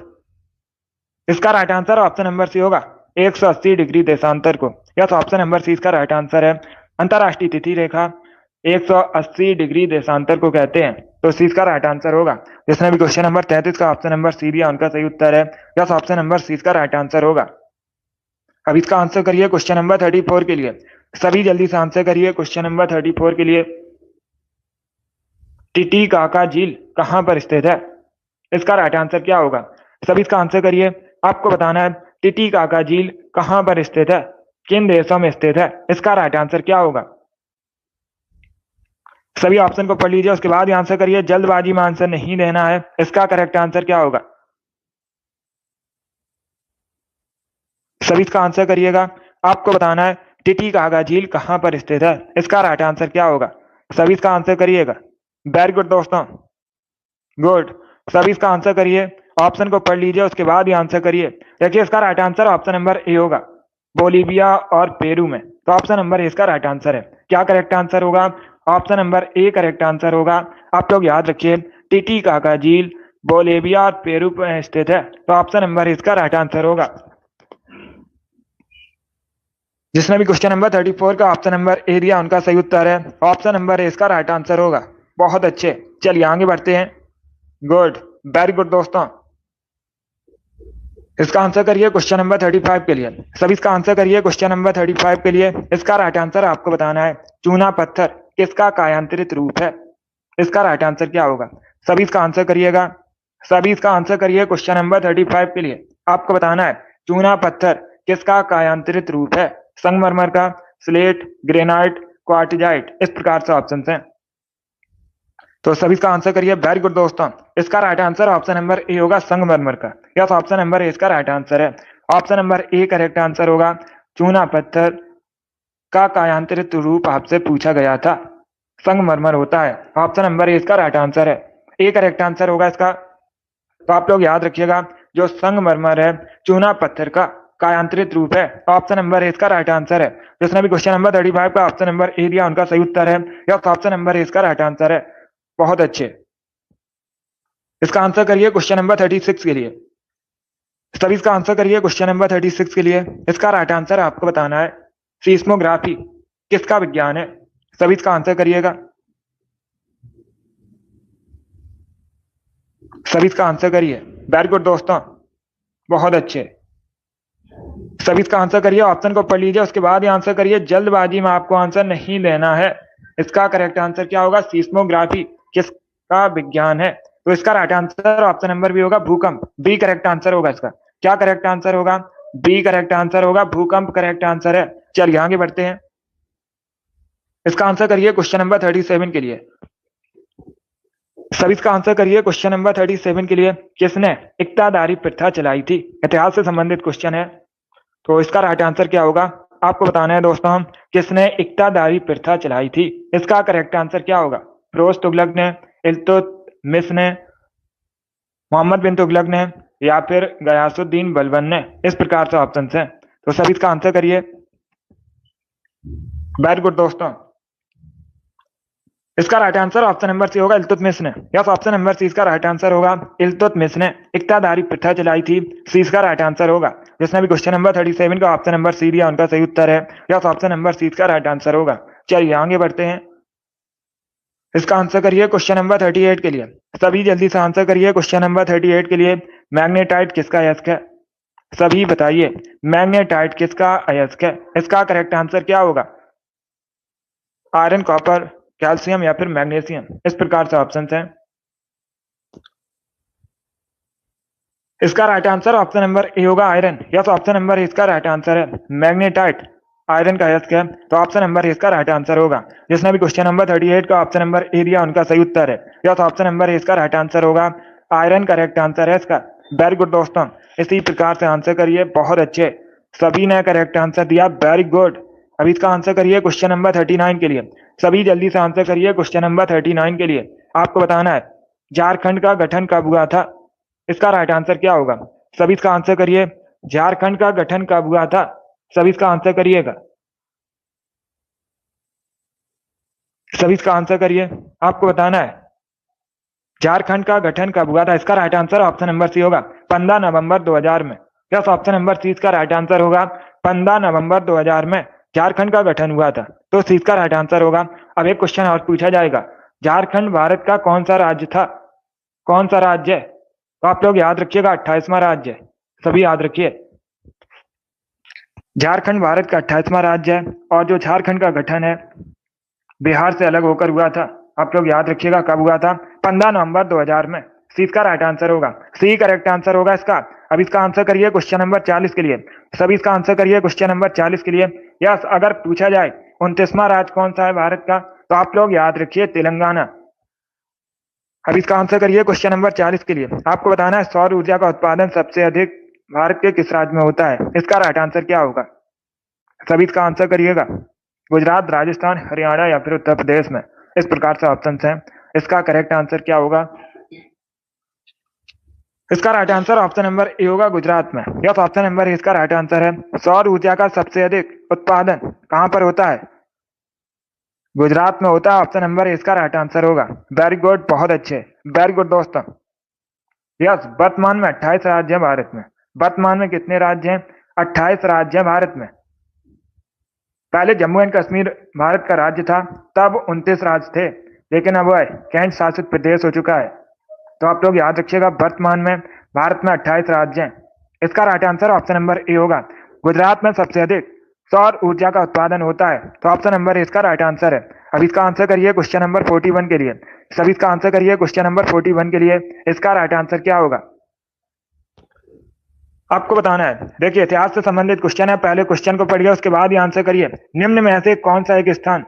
इसका right answer option number C होगा 180 डिग्री देशांतर को। यस, ऑप्शन नंबर सी इसका राइट आंसर है। अंतरराष्ट्रीय तिथि रेखा 180 डिग्री देशांतर को कहते हैं, तो सी इसका राइट आंसर होगा। जिसने भी क्वेश्चन नंबर 33 का ऑप्शन नंबर सी दिया उनका सही उत्तर है। यस, ऑप्शन नंबर सी इसका राइट आंसर होगा। अब इसका आंसर करिए क्वेश्चन नंबर 34 के लिए। सभी जल्दी से आंसर करिए क्वेश्चन नंबर 34 के लिए। टिटीकाका झील कहां पर स्थित है? इसका राइट आंसर क्या होगा? सभी इसका आंसर करिए। आपको बताना है टिटीकाका झील कहां पर स्थित है, किन देशों में स्थित है। इसका राइट आंसर क्या होगा? सभी ऑप्शन को पढ़ लीजिए, उसके बाद ही आंसर करिए। जल्दबाजी में आंसर नहीं देना है। इसका करेक्ट आंसर क्या होगा? सभी इसका आंसर करिएगा। आपको बताना है टिटीकाका झील कहां पर स्थित है। इसका राइट आंसर क्या होगा? सभी इसका आंसर करिएगा। वेरी गुड दोस्तों, गुड। सभी इसका आंसर करिए। ऑप्शन को पढ़ लीजिए, उसके बाद ही आंसर करिए। देखिए इसका right answer option number A होगा, बोलीविया और पेरू में। तो ऑप्शन नंबर ए इसका राइट आंसर है। क्या करेक्ट आंसर होगा? Option number A correct answer होगा। आप लोग याद रखिए टिटीकाका झील बोलीविया और पेरू में स्थित है, तो ऑप्शन नंबर इसका राइट आंसर होगा। जिसने भी क्वेश्चन नंबर 34 का ऑप्शन नंबर ए दिया उनका सही उत्तर है। ऑप्शन नंबर ए इसका राइट आंसर होगा। बहुत अच्छे, चलिए आगे बढ़ते हैं। गुड, वेरी गुड दोस्तों। इसका आंसर करिए क्वेश्चन नंबर 35 के लिए। सभी इसका आंसर करिए क्वेश्चन नंबर 35 के लिए। इसका राइट आंसर आपको बताना है चूना पत्थर किसका कायांतरित रूप है। इसका राइट आंसर क्या होगा? सभी इसका आंसर करिएगा। सभी इसका आंसर करिए क्वेश्चन नंबर 35 के लिए। आपको बताना है चूना पत्थर किसका कायांतरित रूप है। संगमरमर का, स्लेट, ग्रेनाइट, क्वार्टजाइट, इस प्रकार से ऑप्शन हैं। तो सभी इसका आंसर करिए। वेरी गुड दोस्तों। इसका right answer option number A होगा संगमरमर का। यस, ऑप्शन नंबर ए इसका राइट आंसर है। Option number A correct answer होगा। चूना पत्थर का कायांतरित रूप आपसे पूछा गया था, संगमरमर होता है। ऑप्शन नंबर ए इसका राइट आंसर है। ए करेक्ट आंसर होगा इसका। तो आप लोग याद रखिएगा जो संगमरमर है चूना पत्थर का कायांतरित रूप है। ऑप्शन नंबर ए इसका राइट आंसर है। जिसने भी क्वेश्चन नंबर 35 का ऑप्शन नंबर ए दिया उनका सही उत्तर है। यस, ऑप्शन नंबर ए इसका राइट आंसर है। बहुत अच्छे। इसका आंसर करिए क्वेश्चन नंबर 36 के लिए। सभी इसका आंसर करिए क्वेश्चन नंबर 36 के लिए। इसका राइट आंसर आपको बताना है सीस्मोग्राफी किसका विज्ञान है। सभी इसका आंसर करिएगा। सभी इसका आंसर करिए। वेरी गुड दोस्तों, बहुत अच्छे। सभी इसका आंसर करिए। ऑप्शन को पढ़ लीजिए, उसके बाद ही आंसर करिए। जल्दबाजी में आपको आंसर नहीं देना है। इसका करेक्ट आंसर क्या होगा? सीस्मोग्राफी किसका विज्ञान है। तो इसका right answer option number B होगा भूकंप। बी करेक्ट आंसर होगा इसका। क्या करेक्ट आंसर होगा? बी करेक्ट आंसर होगा, भूकंप करेक्ट आंसर है। चलिए आगे बढ़ते हैं। इसका आंसर करिए क्वेश्चन नंबर 37 के लिए। सभी इसका आंसर करिए क्वेश्चन नंबर 37 के लिए। किसने इक्तादारी प्रथा चलाई थी? इतिहास से संबंधित क्वेश्चन है, तो इसका राइट आंसर क्या होगा? आपको बताना है दोस्तों किसने इक्तादारी प्रथा चलाई थी। इसका करेक्ट आंसर क्या होगा? फिरोज तुगलक ने, इल्तुतमिश ने, मोहम्मद बिन तुगलक ने, या फिर गयासुद्दीन बलबन ने। इस प्रकार से ऑप्शन हैं, तो सभी इसका आंसर करिए। वेरी गुड दोस्तों। इसका right answer option number C होगा इल्तुतमिश ने। यस, ऑप्शन नंबर सी इसका राइट आंसर होगा। इल्तुतमिश ने इक्तादारी प्रथा चलाई थी। सी इसका राइट आंसर होगा। जिसने भी क्वेश्चन नंबर 37 का ऑप्शन नंबर सी दिया उनका सही उत्तर है। यस, ऑप्शन नंबर सी इसका राइट आंसर होगा। चलिए आगे बढ़ते हैं। इसका आंसर करिए क्वेश्चन नंबर 38 के लिए। सभी जल्दी से आंसर करिए क्वेश्चन नंबर 38 के लिए। मैग्नेटाइट किसका अयस्क है? सभी बताइए, मैग्नेटाइट किसका अयस्क है? इसका करेक्ट आंसर क्या होगा? आयरन, कॉपर, कैल्शियम या फिर मैग्नीशियम? इस प्रकार से ऑप्शन हैं। इसका right answer option number A होगा आयरन। यस, ऑप्शन नंबर इसका राइट आंसर है। मैग्नेटाइट आयरन का अयस्क है, तो ऑप्शन नंबर इसका राइट आंसर होगा। जिसने भी क्वेश्चन नंबर 38 का ऑप्शन नंबर ए दिया उनका सही उत्तर है। यस, ऑप्शन नंबर इसका राइट आंसर होगा। आयरन करेक्ट आंसर है इसका। वेरी गुड दोस्तों, इसी प्रकार से आंसर करिए। बहुत अच्छे, सभी ने करेक्ट आंसर दिया। Very good. अब इसका आंसर करिए क्वेश्चन नंबर 39 के लिए। सभी जल्दी से आंसर करिए क्वेश्चन नंबर 39 के लिए। आपको बताना है झारखंड का गठन कब हुआ था? इसका राइट आंसर क्या होगा? सभी इसका आंसर करिए। झारखंड का गठन कब हुआ था? सभी इसका आंसर करिएगा। सभी इसका आंसर करिए। आपको बताना है झारखंड का गठन कब हुआ था? इसका right answer option number C होगा 15 नवंबर 2000 में। यस, ऑप्शन नंबर सी इसका राइट आंसर होगा। 15 नवंबर 2000 में झारखंड का गठन हुआ था, तो सी इसका राइट आंसर होगा। अब एक क्वेश्चन और पूछा जाएगा, झारखंड भारत का कौन सा राज्य था? कौन सा राज्य है? तो आप लोग याद रखिएगा 28वां राज्य है। सभी याद रखिए, झारखंड भारत का 28वां राज्य है। और जो झारखंड का गठन है बिहार से अलग होकर हुआ था। आप लोग याद रखिएगा कब हुआ था? 15 नवंबर 2000 में। सी इसका राइट आंसर होगा। सी करेक्ट आंसर होगा इसका। अब इसका आंसर करिए क्वेश्चन नंबर 40 के लिए। सभी इसका आंसर करिए क्वेश्चन नंबर 40 के लिए। यस, अगर पूछा जाए 29वां राज्य कौन सा है भारत का, तो आप लोग याद रखिए तेलंगाना। अब इसका आंसर करिए क्वेश्चन नंबर 40 के लिए। आपको बताना है सौर ऊर्जा का उत्पादन सबसे अधिक भारत के किस राज्य में होता है? इसका राइट आंसर क्या होगा? सभी इसका आंसर करिएगा। गुजरात, राजस्थान, हरियाणा या फिर उत्तर प्रदेश में? इस प्रकार से ऑप्शन हैं। इसका करेक्ट आंसर क्या होगा? इसका right answer option number A होगा गुजरात में। यस, ऑप्शन नंबर ए इसका राइट आंसर है। सौर ऊर्जा का सबसे अधिक उत्पादन कहां पर होता है? गुजरात में होता है। ऑप्शन नंबर ए इसका राइट आंसर होगा। वेरी गुड, बहुत अच्छे, वेरी गुड दोस्तों। यस, वर्तमान में 28 राज्य है भारत में। वर्तमान में कितने राज्य हैं? 28 राज्य है भारत में। पहले जम्मू एंड कश्मीर भारत का राज्य था, तब 29 राज्य थे, लेकिन अब वह केंद्र शासित प्रदेश हो चुका है। तो आप लोग याद रखिएगा वर्तमान में भारत में 28 राज्य हैं। इसका right answer option number A होगा। गुजरात में सबसे अधिक सौर ऊर्जा का उत्पादन होता है, तो ऑप्शन नंबर ए इसका राइट आंसर है। अब इसका आंसर करिए क्वेश्चन नंबर 41 के लिए। सभी इसका आंसर करिए क्वेश्चन नंबर 41 के लिए। इसका राइट आंसर क्या होगा? आपको बताना है। देखिए, इतिहास से संबंधित क्वेश्चन है। पहले क्वेश्चन को पढ़िए, उसके बाद ही आंसर करिए। निम्न में से कौन सा एक स्थान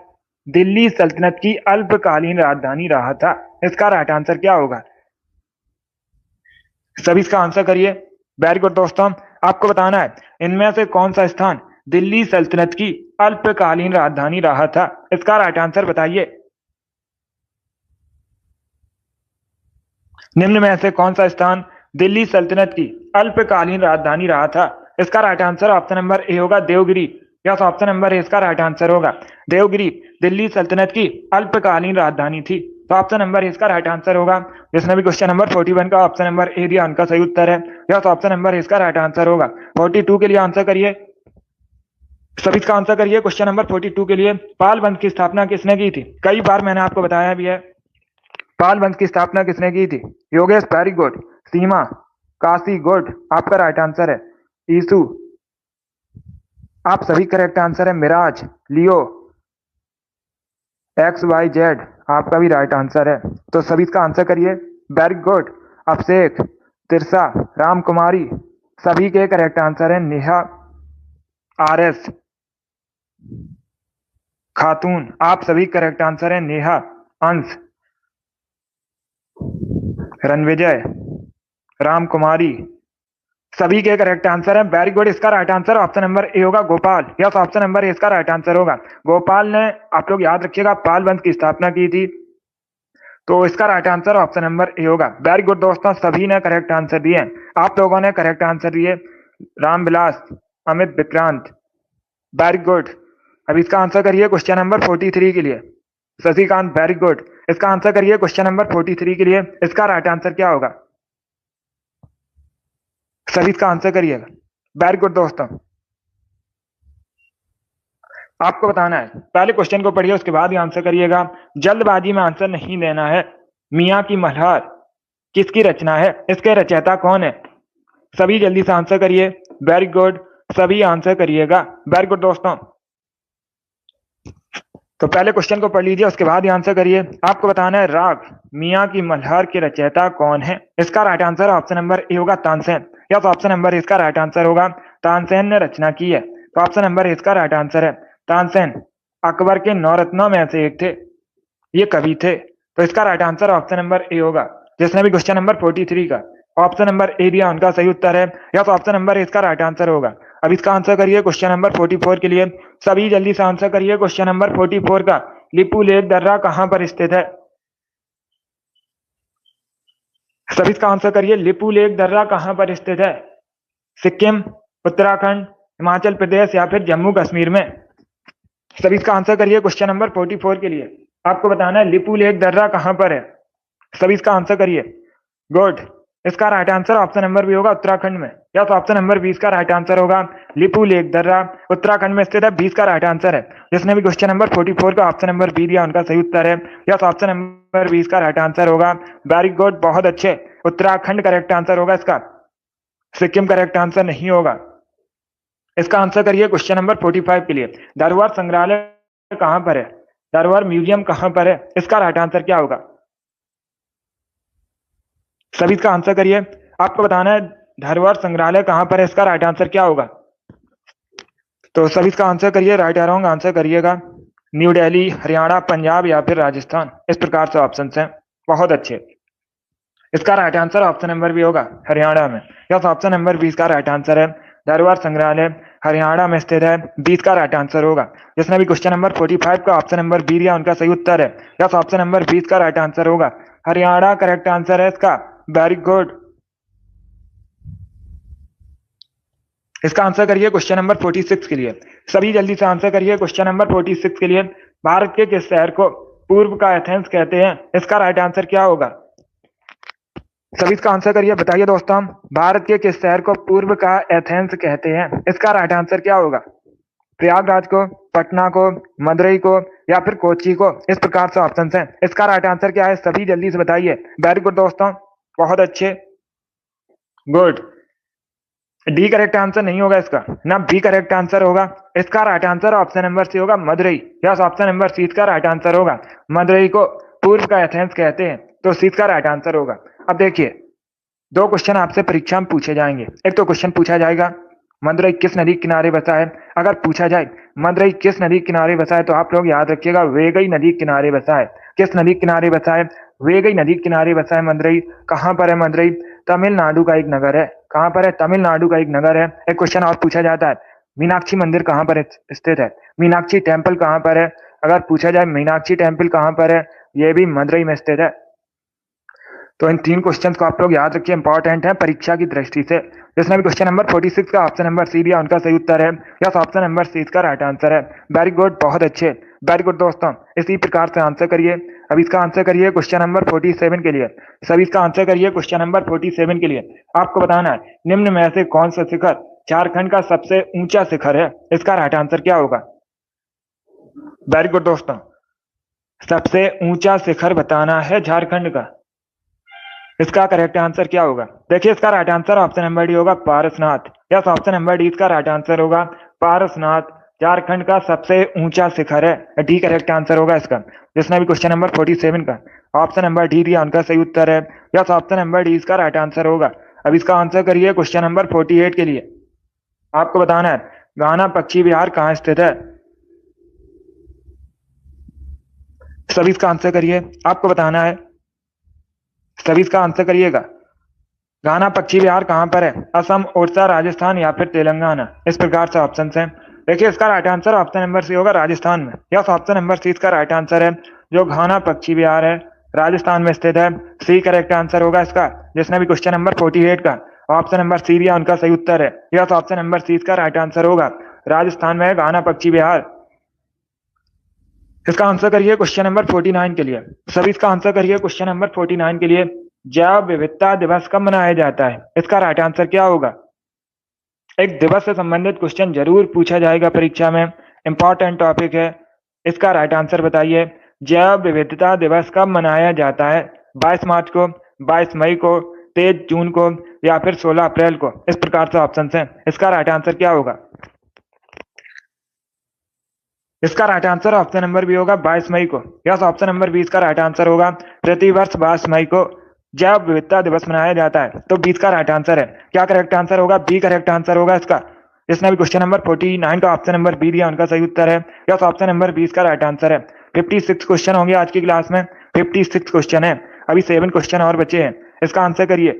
दिल्ली सल्तनत की अल्पकालीन राजधानी रहा था? इसका राइट आंसर क्या होगा? सभी इसका आंसर करिए। वेरी गुड दोस्तों, आपको बताना है इनमें से कौन सा स्थान दिल्ली सल्तनत की अल्पकालीन राजधानी रहा था? इसका राइट आंसर बताइए। निम्न में से कौन सा स्थान दिल्ली सल्तनत की अल्पकालीन राजधानी रहा था? इसका right answer option number A होगा Devagiri. Yes, option number A इसका राइट आंसर होगा। देवगिरी दिल्ली सल्तनत की अल्पकालीन राजधानी थी, तो ऑप्शन नंबर इसका राइट आंसर होगा। जिसने भी क्वेश्चन नंबर 41 का ऑप्शन नंबर ए दिया उनका सही उत्तर है। यस, ऑप्शन नंबर इसका राइट आंसर होगा। 42 के लिए आंसर करिए। सभी इसका आंसर करिए क्वेश्चन नंबर 42 के लिए। पाल वंश की स्थापना किसने की थी? कई बार मैंने आपको बताया भी है। पाल वंश की स्थापना किसने की थी? Yogesh, very good. Seema, Kashi, good, आपका राइट आंसर है। ईसु, आप सभी करेक्ट आंसर है। मिराज, लियो, XYZ, आपका भी राइट आंसर है। तो सभी इसका आंसर करिए। Very good. अभिषेक, तिरसा, राम कुमारी, सभी के करेक्ट आंसर है। नेहा, RS, खातून, आप सभी करेक्ट आंसर है। नेहा, अंश, रणविजय, राम कुमारी, सभी के करेक्ट आंसर है। Very good. इसका right answer option number A होगा Gopal. Yes, option number A इसका राइट आंसर होगा। गोपाल ने, आप लोग याद रखिएगा, पाल वंश की स्थापना की थी, तो इसका right answer option number A होगा। वेरी गुड दोस्तों, सभी ने करेक्ट आंसर दिए। आप लोगों ने करेक्ट आंसर दिए। Ramvilas, Amit, Vikrant, very good. अब इसका आंसर करिए क्वेश्चन नंबर 43 के लिए। Shashikant, very good. इसका आंसर करिए क्वेश्चन नंबर 43 के लिए। इसका राइट आंसर क्या होगा? सभी इसका आंसर करिएगा। वेरी गुड दोस्तों। आपको बताना है, पहले क्वेश्चन को पढ़िए उसके बाद ही आंसर करिएगा। जल्दबाजी में आंसर नहीं देना है। मियाँ की मल्हार किसकी रचना है? इसके रचयिता कौन है? सभी जल्दी से आंसर करिए। वेरी गुड, सभी आंसर करिएगा। वेरी गुड दोस्तों। तो पहले क्वेश्चन को पढ़ लीजिए उसके बाद ही आंसर करिए। आपको बताना है राग मियाँ की मल्हार के रचयिता कौन है? इसका right answer option number A होगा तानसेन। या तो ऑप्शन नंबर इसका राइट आंसर होगा तानसेन ने रचना की है। तो ऑप्शन नंबर इसका राइट आंसर है तानसेन। अकबर के 9 रत्नों में से एक थे, ये कवि थे। तो इसका right answer option number A होगा। जिसने भी क्वेश्चन नंबर 43 का ऑप्शन नंबर ए दिया उनका सही उत्तर है। या तो ऑप्शन नंबर इसका राइट आंसर होगा। अब इसका आंसर करिए क्वेश्चन नंबर 44 के लिए। सभी जल्दी से आंसर करिए क्वेश्चन नंबर 44 का। लिपू लेक दर्रा कहां पर स्थित है? सभी इसका आंसर करिए। लिपू लेक दर्रा कहां पर स्थित है? सिक्किम, उत्तराखंड, हिमाचल प्रदेश या फिर जम्मू कश्मीर में? सभी इसका आंसर करिए क्वेश्चन नंबर 44 के लिए। आपको बताना है लिपू लेक दर्रा कहां पर है। सभी इसका आंसर करिए। गुड, इसका right answer option number B होगा उत्तराखंड में। या तो ऑप्शन नंबर 20 का राइट आंसर होगा लिपू लेक दर्रा उत्तराखंड में स्थित है। 20 का राइट आंसर है। जिसने भी क्वेश्चन नंबर 44 का ऑप्शन नंबर बी दिया उनका सही उत्तर है। या तो ऑप्शन नंबर 20 का राइट आंसर होगा। वेरी गुड, बहुत अच्छे। उत्तराखंड करेक्ट आंसर होगा इसका, सिक्किम करेक्ट आंसर नहीं होगा। इसका आंसर करिए क्वेश्चन नंबर 45 के लिए। धरोहर संग्रहालय कहां पर है? धरोहर म्यूजियम कहां पर है? इसका राइट आंसर क्या होगा? सभी इसका आंसर करिए। आपको बताना है धरोहर संग्रहालय कहां पर है। इसका राइट आंसर क्या होगा? तो सभी इसका आंसर करिए। राइट या रॉन्ग आंसर करिएगा। न्यू दिल्ली, हरियाणा, पंजाब या फिर राजस्थान, इस प्रकार से ऑप्शन हैं। बहुत अच्छे। इसका राइट आंसर ऑप्शन नंबर भी होगा हरियाणा में। या तो ऑप्शन नंबर 20 का राइट आंसर है धरोहर संग्रहालय हरियाणा में स्थित है। 20 का राइट आंसर होगा। जिसने भी क्वेश्चन नंबर 45 का ऑप्शन नंबर बी दिया उनका सही उत्तर है। या तो ऑप्शन नंबर 20 का राइट आंसर होगा हरियाणा करेक्ट आंसर है इसका। Very good. इसका आंसर करिए क्वेश्चन नंबर 46 के लिए। सभी जल्दी से आंसर करिए क्वेश्चन नंबर 46 के लिए। भारत के किस शहर को पूर्व का एथेंस कहते हैं? इसका राइट आंसर क्या होगा? सभी इसका आंसर करिए। बताइए दोस्तों, भारत के किस शहर को पूर्व का एथेंस कहते हैं? इसका राइट आंसर क्या होगा? प्रयागराज को, पटना को, मदुरई को या फिर कोच्चि को? इस प्रकार से ऑप्शन हैं। इसका राइट आंसर क्या है? सभी जल्दी से बताइए। वेरी गुड दोस्तों, बहुत अच्छे। गुड। डी करेक्ट आंसर नहीं होगा इसका, ना बी करेक्ट आंसर होगा। इसका right answer option number C होगा मदुरई। या ऑप्शन नंबर सी का राइट आंसर होगा। मदुरई को पूर्व का एथेंस कहते हैं, तो सी का राइट आंसर होगा। अब देखिए, 2 क्वेश्चन आपसे परीक्षा में पूछे जाएंगे। एक तो क्वेश्चन पूछा जाएगा मदुरई किस नदी किनारे बसा है। अगर पूछा जाए मदुरई किस नदी किनारे बसा है तो आप लोग याद रखिएगा वेगई नदी किनारे बसा है। किस नदी किनारे बसा है? वेगई नदी किनारे बसा है मदुरई। कहां पर है मदुरई? तमिलनाडु का एक नगर है। कहां पर है? तमिलनाडु का एक नगर है। एक क्वेश्चन और पूछा जाता है मीनाक्षी मंदिर कहां पर स्थित है? मीनाक्षी टेम्पल कहां पर है? अगर पूछा जाए मीनाक्षी टेम्पल कहां पर है, यह भी मदुरई में स्थित है। तो इन 3 क्वेश्चंस को आप लोग याद रखिए, इंपॉर्टेंट है परीक्षा की दृष्टि से। जिसने भी क्वेश्चन नंबर 46 का ऑप्शन नंबर सी दिया उनका सही उत्तर है। या ऑप्शन नंबर सी इसका राइट आंसर है। वेरी गुड, बहुत अच्छे। वेरी गुड दोस्तों, इसी प्रकार से आंसर करिए। अब इसका आंसर करिए क्वेश्चन नंबर 47 के लिए। सभी इसका आंसर करिए क्वेश्चन नंबर 47 के लिए। आपको बताना है निम्न में से कौन सा शिखर झारखंड का सबसे ऊंचा शिखर है? इसका राइट आंसर क्या होगा? वेरी गुड दोस्तों, सबसे ऊंचा शिखर बताना है झारखंड का। इसका करेक्ट आंसर क्या होगा? देखिए, इसका right answer option number D होगा पारसनाथ। या ऑप्शन नंबर डी इसका राइट आंसर होगा पारसनाथ। झारखंड का सबसे ऊंचा शिखर है। डी करेक्ट आंसर होगा इसका। जिसने भी क्वेश्चन नंबर 47 का ऑप्शन नंबर डी दिया उनका सही उत्तर है। या ऑप्शन नंबर डी इसका राइट आंसर होगा। अब इसका आंसर करिए क्वेश्चन नंबर 48 के लिए। आपको बताना है घाना पक्षी विहार कहाँ स्थित है? सभी इसका आंसर करिए। आपको बताना है, सभी इसका आंसर करिएगा। घाना पक्षी विहार कहां पर है? असम, उड़ीसा, राजस्थान या फिर तेलंगाना? इस प्रकार से ऑप्शन हैं। देखिए, इसका right answer option number C होगा राजस्थान में। या ऑप्शन नंबर सी इसका राइट आंसर है। जो घाना पक्षी विहार है राजस्थान में स्थित है। सी करेक्ट आंसर होगा इसका। जिसने भी क्वेश्चन नंबर 48 का ऑप्शन नंबर सी दिया उनका सही उत्तर है। या ऑप्शन नंबर सी इसका राइट आंसर होगा। राजस्थान में है घाना पक्षी विहार। इसका आंसर करिए क्वेश्चन नंबर 49 के लिए। सभी इसका आंसर करिए क्वेश्चन नंबर 49 के लिए। जैव विविधता दिवस कब मनाया जाता है? इसका राइट आंसर क्या होगा? एक दिवस से संबंधित क्वेश्चन जरूर पूछा जाएगा परीक्षा में, इंपॉर्टेंट टॉपिक है। इसका राइट आंसर बताइए। जैव विविधता दिवस कब मनाया जाता है? 22 मार्च को, 22 मई को, 23 जून को, या फिर 16 अप्रैल को? इस प्रकार से ऑप्शन है। इसका राइट आंसर क्या होगा? इसका right answer option number B होगा 22 मई को। यस, ऑप्शन नंबर बी इसका राइट आंसर होगा। प्रतिवर्ष 22 मई को जैव विविधता दिवस मनाया जाता है, तो 20 का राइट आंसर है। क्या करेक्ट आंसर होगा? बी करेक्ट आंसर होगा इसका। जिसने भी क्वेश्चन नंबर 49 का ऑप्शन नंबर बी दिया उनका सही उत्तर है। यस, ऑप्शन नंबर 20 का राइट आंसर है। 56 क्वेश्चन होंगे आज की क्लास में। 56 क्वेश्चन है, अभी 7 क्वेश्चन और बचे हैं। इसका आंसर करिए।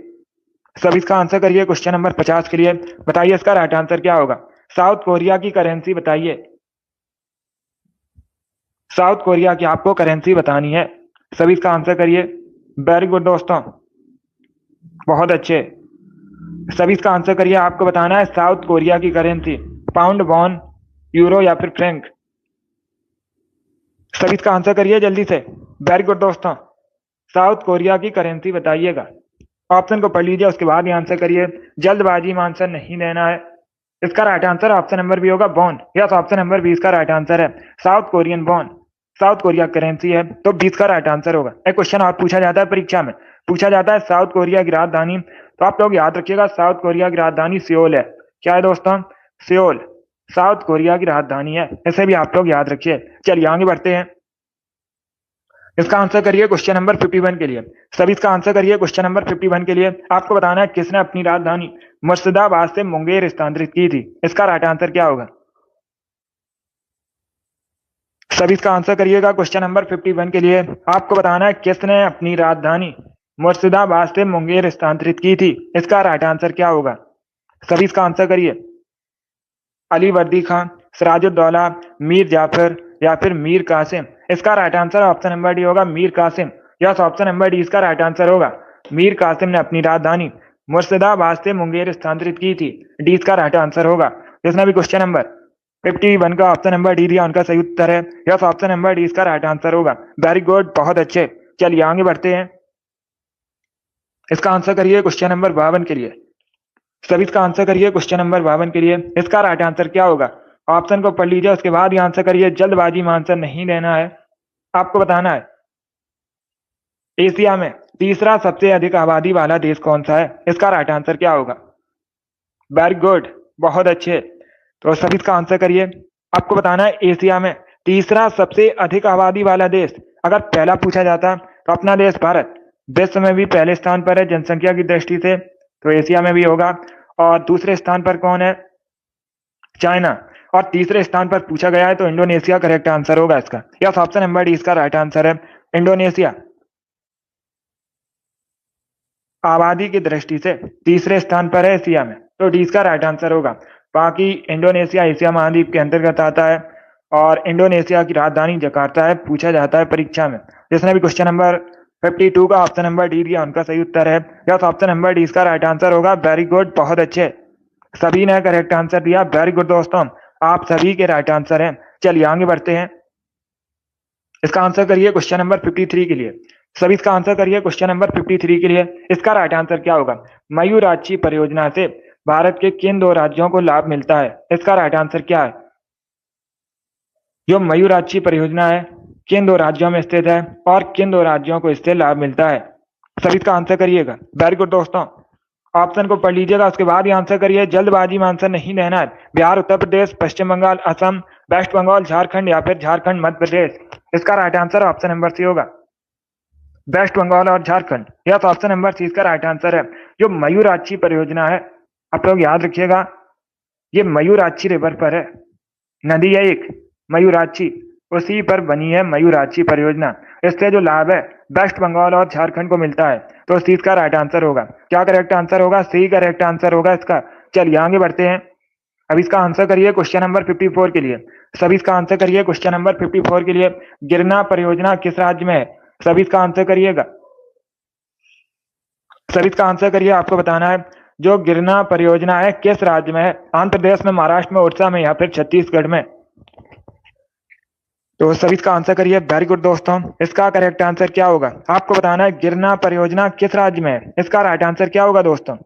सब इसका आंसर करिए क्वेश्चन नंबर 50 के लिए। बताइए इसका राइट आंसर क्या होगा? साउथ कोरिया की करेंसी बताइए। साउथ कोरिया की आपको करेंसी बतानी है। सभी इसका आंसर करिए। वेरी गुड दोस्तों, बहुत अच्छे। सभी इसका आंसर करिए। आपको बताना है साउथ कोरिया की करेंसी, पाउंड, वॉन, यूरो या फिर फ्रैंक। सभी इसका आंसर करिए जल्दी से। वेरी गुड दोस्तों, साउथ कोरिया की करेंसी बताइएगा। ऑप्शन को पढ़ लीजिए, उसके बाद ही आंसर करिए। जल्दबाजी में आंसर नहीं देना है। इसका right answer option number B होगा, won. Yes, option number B इसका राइट आंसर है। South Korean won South Korea currency है, तो 20 का राइट आंसर होगा। एक क्वेश्चन और पूछा जाता है परीक्षा में, पूछा जाता है साउथ कोरिया की राजधानी। तो आप लोग याद रखिएगा, साउथ कोरिया की राजधानी सियोल है। क्या है दोस्तों? सियोल साउथ कोरिया की राजधानी है। इसे भी आप लोग याद रखिए। चलिए आगे बढ़ते हैं। इसका आंसर करिए क्वेश्चन नंबर 51 के लिए। सभी इसका आंसर करिए क्वेश्चन नंबर 51 के लिए। आपको बताना है किसने अपनी राजधानी मुर्शिदाबाद से मुंगेर स्थानांतरित की थी। इसका राइट आंसर क्या होगा? सभी इसका आंसर करिएगा क्वेश्चन नंबर 51 के लिए। आपको बताना है किसने अपनी राजधानी मुर्शिदाबाद से मुंगेर स्थानांतरित की थी। इसका राइट आंसर क्या होगा? सभी इसका आंसर करिए। अली वर्दी खान, सिराजुद्दौला, मीर जाफर या फिर मीर कासिम। इसका right answer option number D होगा, Mir Qasim. Yes, option number D इसका राइट आंसर होगा। मीर कासिम ने अपनी राजधानी मुर्शिदाबाद से मुंगेर स्थानांतरित की थी। डी इसका राइट आंसर होगा। जिसने भी क्वेश्चन नंबर 51 का ऑप्शन नंबर डी दिया उनका सही उत्तर है। यस, ऑप्शन नंबर डी इसका राइट आंसर होगा। वेरी गुड, बहुत अच्छे। चलिए आगे बढ़ते हैं। इसका आंसर करिए क्वेश्चन नंबर 52 के लिए। सभी इसका आंसर करिए क्वेश्चन नंबर 52 के लिए। इसका राइट आंसर क्या होगा? ऑप्शन को पढ़ लीजिए, उसके बाद ही आंसर करिए। जल्दबाजी में आंसर नहीं देना है। आपको बताना है एशिया में तीसरा सबसे अधिक आबादी वाला देश कौन सा है। इसका राइट आंसर क्या होगा? वेरी गुड, बहुत अच्छे। तो सभी इसका आंसर करिए। आपको बताना है एशिया में तीसरा सबसे अधिक आबादी वाला देश। अगर पहला पूछा जाता तो अपना देश भारत विश्व में भी पहले स्थान पर है जनसंख्या की दृष्टि से, तो एशिया में भी होगा। और दूसरे स्थान पर कौन है? चाइना। और तीसरे स्थान पर पूछा गया है तो इंडोनेशिया करेक्ट आंसर होगा इसका। यस, ऑप्शन नंबर डी इसका राइट आंसर है। इंडोनेशिया आबादी की दृष्टि से तीसरे स्थान पर है एशिया में, तो डी इसका राइट आंसर होगा। बाकी इंडोनेशिया एशिया महाद्वीप के अंतर्गत आता है और इंडोनेशिया की राजधानी जकार्ता है, पूछा जाता है परीक्षा में। जिसने भी क्वेश्चन नंबर 52 का ऑप्शन नंबर डी दिया उनका सही उत्तर है। यस, ऑप्शन नंबर डी इसका राइट आंसर होगा। वेरी गुड, बहुत अच्छे। सभी ने करेक्ट आंसर दिया। वेरी गुड दोस्तों, आप सभी के राइट आंसर हैं। चलिए आगे बढ़ते हैं। इसका आंसर करिए क्वेश्चन नंबर 53 के लिए। सभी इसका आंसर करिए क्वेश्चन नंबर 53 के लिए। इसका राइट आंसर क्या होगा? मयूराक्षी परियोजना से भारत के किन दो राज्यों को लाभ मिलता है। इसका राइट आंसर क्या है? जो मयूराक्षी परियोजना है किन दो राज्यों में स्थित है और किन दो राज्यों को इससे लाभ मिलता है। सभी इसका आंसर करिएगा। वेरी गुड दोस्तों, ऑप्शन को पढ़ लीजिएगा, उसके बाद ही आंसर करिए। जल्दबाजी में आंसर नहीं देना है। बिहार, उत्तर प्रदेश, पश्चिम बंगाल, असम, वेस्ट बंगाल, झारखंड या फिर झारखंड मध्य प्रदेश। इसका right answer option number C होगा, वेस्ट बंगाल और झारखंड। यह ऑप्शन नंबर सी इसका राइट आंसर है। जो मयूराक्षी परियोजना है, आप लोग याद रखिएगा, ये मयूराक्षी रिवर पर है, नदी है एक मयूराक्षी, उसी पर बनी है मयूराक्षी परियोजना। इससे जो लाभ है वेस्ट बंगाल और झारखंड को मिलता है, तो सी इसका राइट आंसर होगा। क्या करेक्ट आंसर होगा? सी करेक्ट आंसर होगा इसका। चलिए आगे बढ़ते हैं। अब इसका आंसर करिए क्वेश्चन नंबर 54 के लिए। सभी इसका आंसर करिए क्वेश्चन नंबर 54 के लिए। गिरना परियोजना किस राज्य में है? सभी इसका आंसर करिएगा। सभी इसका आंसर करिए। आपको बताना है जो गिरना परियोजना है किस राज्य में है? आंध्र प्रदेश में, महाराष्ट्र में, उड़ीसा में या फिर छत्तीसगढ़ में। तो सभी इसका आंसर करिए। वेरी गुड दोस्तों, इसका करेक्ट आंसर क्या होगा आपको बताना है। गिरना परियोजना किस राज्य में है? इसका राइट आंसर क्या होगा दोस्तों?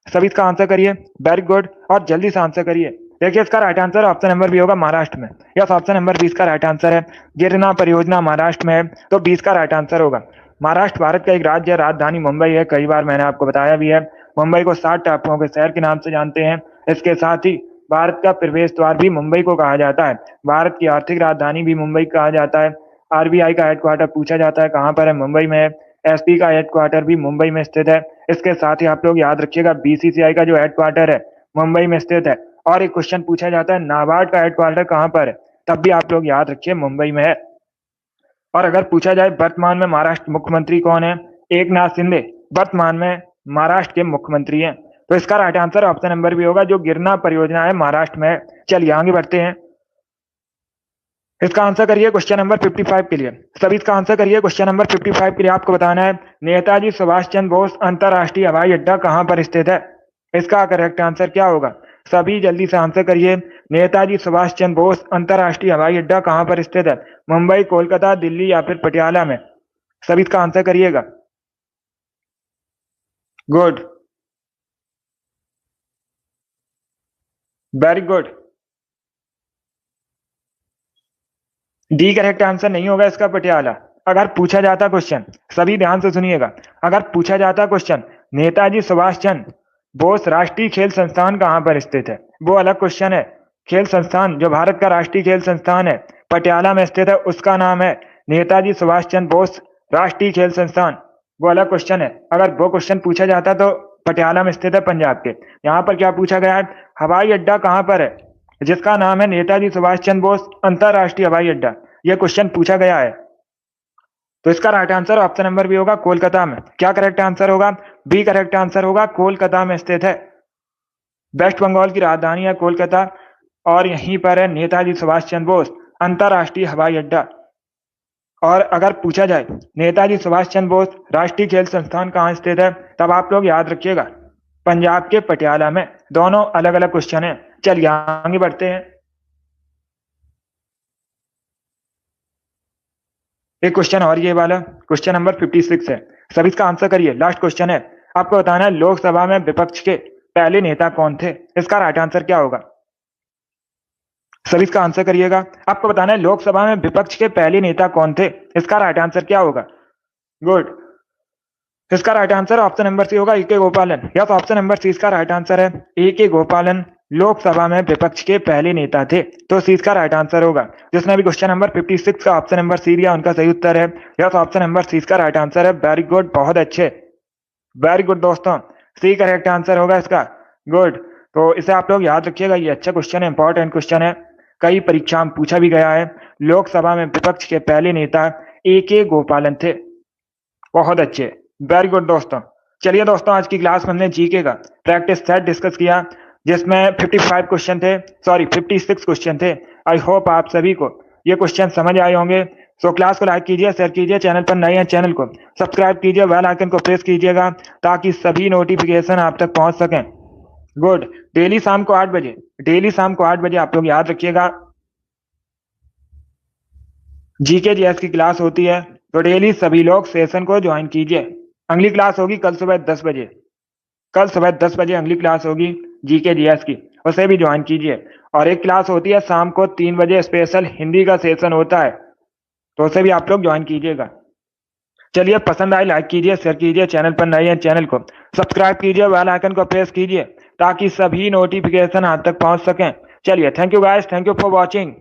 सभी इसका आंसर करिए। वेरी गुड, और जल्दी से आंसर करिए। देखिए इसका right answer option number B होगा, महाराष्ट्र में। यस, ऑप्शन नंबर 20 का राइट आंसर है। गिरना परियोजना महाराष्ट्र में है, तो 20 का राइट आंसर होगा। महाराष्ट्र भारत का एक राज्य है, राजधानी मुंबई है, कई बार मैंने आपको बताया भी है। मुंबई को 7 टापुओं के शहर के नाम से जानते हैं। इसके साथ ही भारत का प्रवेश द्वार भी मुंबई को कहा जाता है। भारत की आर्थिक राजधानी भी मुंबई कहा जाता है। आरबीआई का हेडक्वार्टर पूछा जाता है कहाँ पर है? मुंबई में है। एसपी का हेडक्वार्टर भी मुंबई में स्थित है। इसके साथ ही आप लोग याद रखिएगा, बीसीसीआई का जो हेडक्वार्टर है मुंबई में स्थित है। और एक क्वेश्चन पूछा जाता है नाबार्ड का हेडक्वार्टर कहाँ पर है? तब भी आप लोग याद रखिए मुंबई में है। और अगर पूछा जाए वर्तमान में महाराष्ट्र मुख्यमंत्री कौन है? एकनाथ शिंदे वर्तमान में महाराष्ट्र के मुख्यमंत्री हैं। तो इसका राइट आंसर ऑप्शन नंबर भी होगा, जो गिरना परियोजना है महाराष्ट्र में है। चलिए आगे बढ़ते हैं। इसका आंसर करिए क्वेश्चन नंबर 55 के लिए। सभी इसका आंसर करिए क्वेश्चन नंबर 55 के लिए। आपको बताना है नेताजी सुभाष चंद्र बोस अंतरराष्ट्रीय हवाई अड्डा कहां पर स्थित है? इसका करेक्ट आंसर क्या होगा? सभी जल्दी से आंसर करिए। नेताजी सुभाष चंद्र बोस अंतरराष्ट्रीय हवाई अड्डा कहां पर स्थित है? मुंबई, कोलकाता, दिल्ली या फिर पटियाला में? सभी इसका आंसर करिएगा। Good, very good. D correct answer नहीं होगा इसका, पटियाला। अगर पूछा जाता क्वेश्चन, सभी ध्यान से सुनिएगा, अगर पूछा जाता क्वेश्चन नेताजी सुभाष चंद्र बोस राष्ट्रीय खेल संस्थान कहां पर स्थित है, वो अलग क्वेश्चन है। खेल संस्थान जो भारत का राष्ट्रीय खेल संस्थान है पटियाला में स्थित है, उसका नाम है नेताजी सुभाष चंद्र बोस राष्ट्रीय खेल संस्थान, वो अलग क्वेश्चन है। अगर वो क्वेश्चन पूछा जाता तो पटियाला में स्थित है पंजाब के। यहाँ पर क्या पूछा गया है? हवाई अड्डा कहां पर है जिसका नाम है नेताजी सुभाष चंद्र बोस अंतरराष्ट्रीय हवाई अड्डा? यह क्वेश्चन पूछा गया है। तो इसका राइट आंसर ऑप्शन नंबर भी होगा, कोलकाता में। क्या करेक्ट आंसर होगा? बी करेक्ट आंसर होगा, कोलकाता में स्थित है। वेस्ट बंगाल की राजधानी है कोलकाता, और यहीं पर है नेताजी सुभाष चंद्र बोस अंतरराष्ट्रीय हवाई अड्डा। और अगर पूछा जाए नेताजी सुभाष चंद्र बोस राष्ट्रीय खेल संस्थान कहाँ स्थित है, तब आप लोग याद रखिएगा पंजाब के पटियाला में। दोनों अलग अलग क्वेश्चन है। चलिए आगे बढ़ते हैं। एक क्वेश्चन और ये वाला क्वेश्चन नंबर 56 है। सभी इसका आंसर करिए, लास्ट क्वेश्चन है। आपको बताना है लोकसभा में विपक्ष के पहले नेता कौन थे? इसका राइट आंसर क्या होगा? सभी इसका आंसर करिएगा। आपको बताना है लोकसभा में विपक्ष के पहले नेता कौन थे? इसका राइट आंसर क्या होगा? गुड, इसका right answer option number C होगा, ए.के. गोपालन। यस, ऑप्शन नंबर सी इसका राइट आंसर है। ए.के. गोपालन लोकसभा में विपक्ष के पहले नेता थे, तो सी इसका राइट आंसर होगा। जिसने भी क्वेश्चन नंबर 56 का ऑप्शन नंबर सी दिया उनका सही उत्तर है। यस, ऑप्शन नंबर सी इसका राइट आंसर है। वेरी गुड, बहुत अच्छे, वेरी गुड दोस्तों, सी करेक्ट आंसर होगा इसका। गुड, तो इसे आप लोग याद रखिएगा, ये अच्छा क्वेश्चन है, इंपॉर्टेंट क्वेश्चन है, कई परीक्षा में पूछा भी गया है। लोकसभा में विपक्ष के पहले नेता ए.के. गोपालन थे। बहुत अच्छे, वेरी गुड दोस्तों। चलिए दोस्तों, आज की क्लास में हमने जीके का प्रैक्टिस सेट डिस्कस किया, जिसमें 55 क्वेश्चन थे, सॉरी 56 क्वेश्चन थे। आई होप आप सभी को ये क्वेश्चन समझ आए होंगे। सो क्लास को लाइक कीजिए, शेयर कीजिए, चैनल पर नए हैं चैनल को सब्सक्राइब कीजिए, बेल आइकन को प्रेस कीजिएगा ताकि सभी नोटिफिकेशन आप तक पहुंच सकें। गुड, डेली शाम को 8 बजे, डेली शाम को 8 बजे आप लोग याद रखिएगा जीके जीएस की क्लास होती है, तो डेली सभी लोग सेशन को ज्वाइन कीजिए। अगली क्लास होगी कल सुबह 10 बजे, कल सुबह 10 बजे अगली क्लास होगी जीके जीएस की, उसे भी ज्वाइन कीजिए। और एक क्लास होती है शाम को 3 बजे, स्पेशल हिंदी का सेशन होता है, तो उसे भी आप लोग ज्वाइन कीजिएगा। चलिए, पसंद आए लाइक कीजिए, शेयर कीजिए, चैनल पर नए हैं चैनल को सब्सक्राइब कीजिए, बेल आइकन को प्रेस कीजिए ताकि सभी नोटिफिकेशन आप तक पहुंच सकें। चलिए, thank you guys, thank you for watching.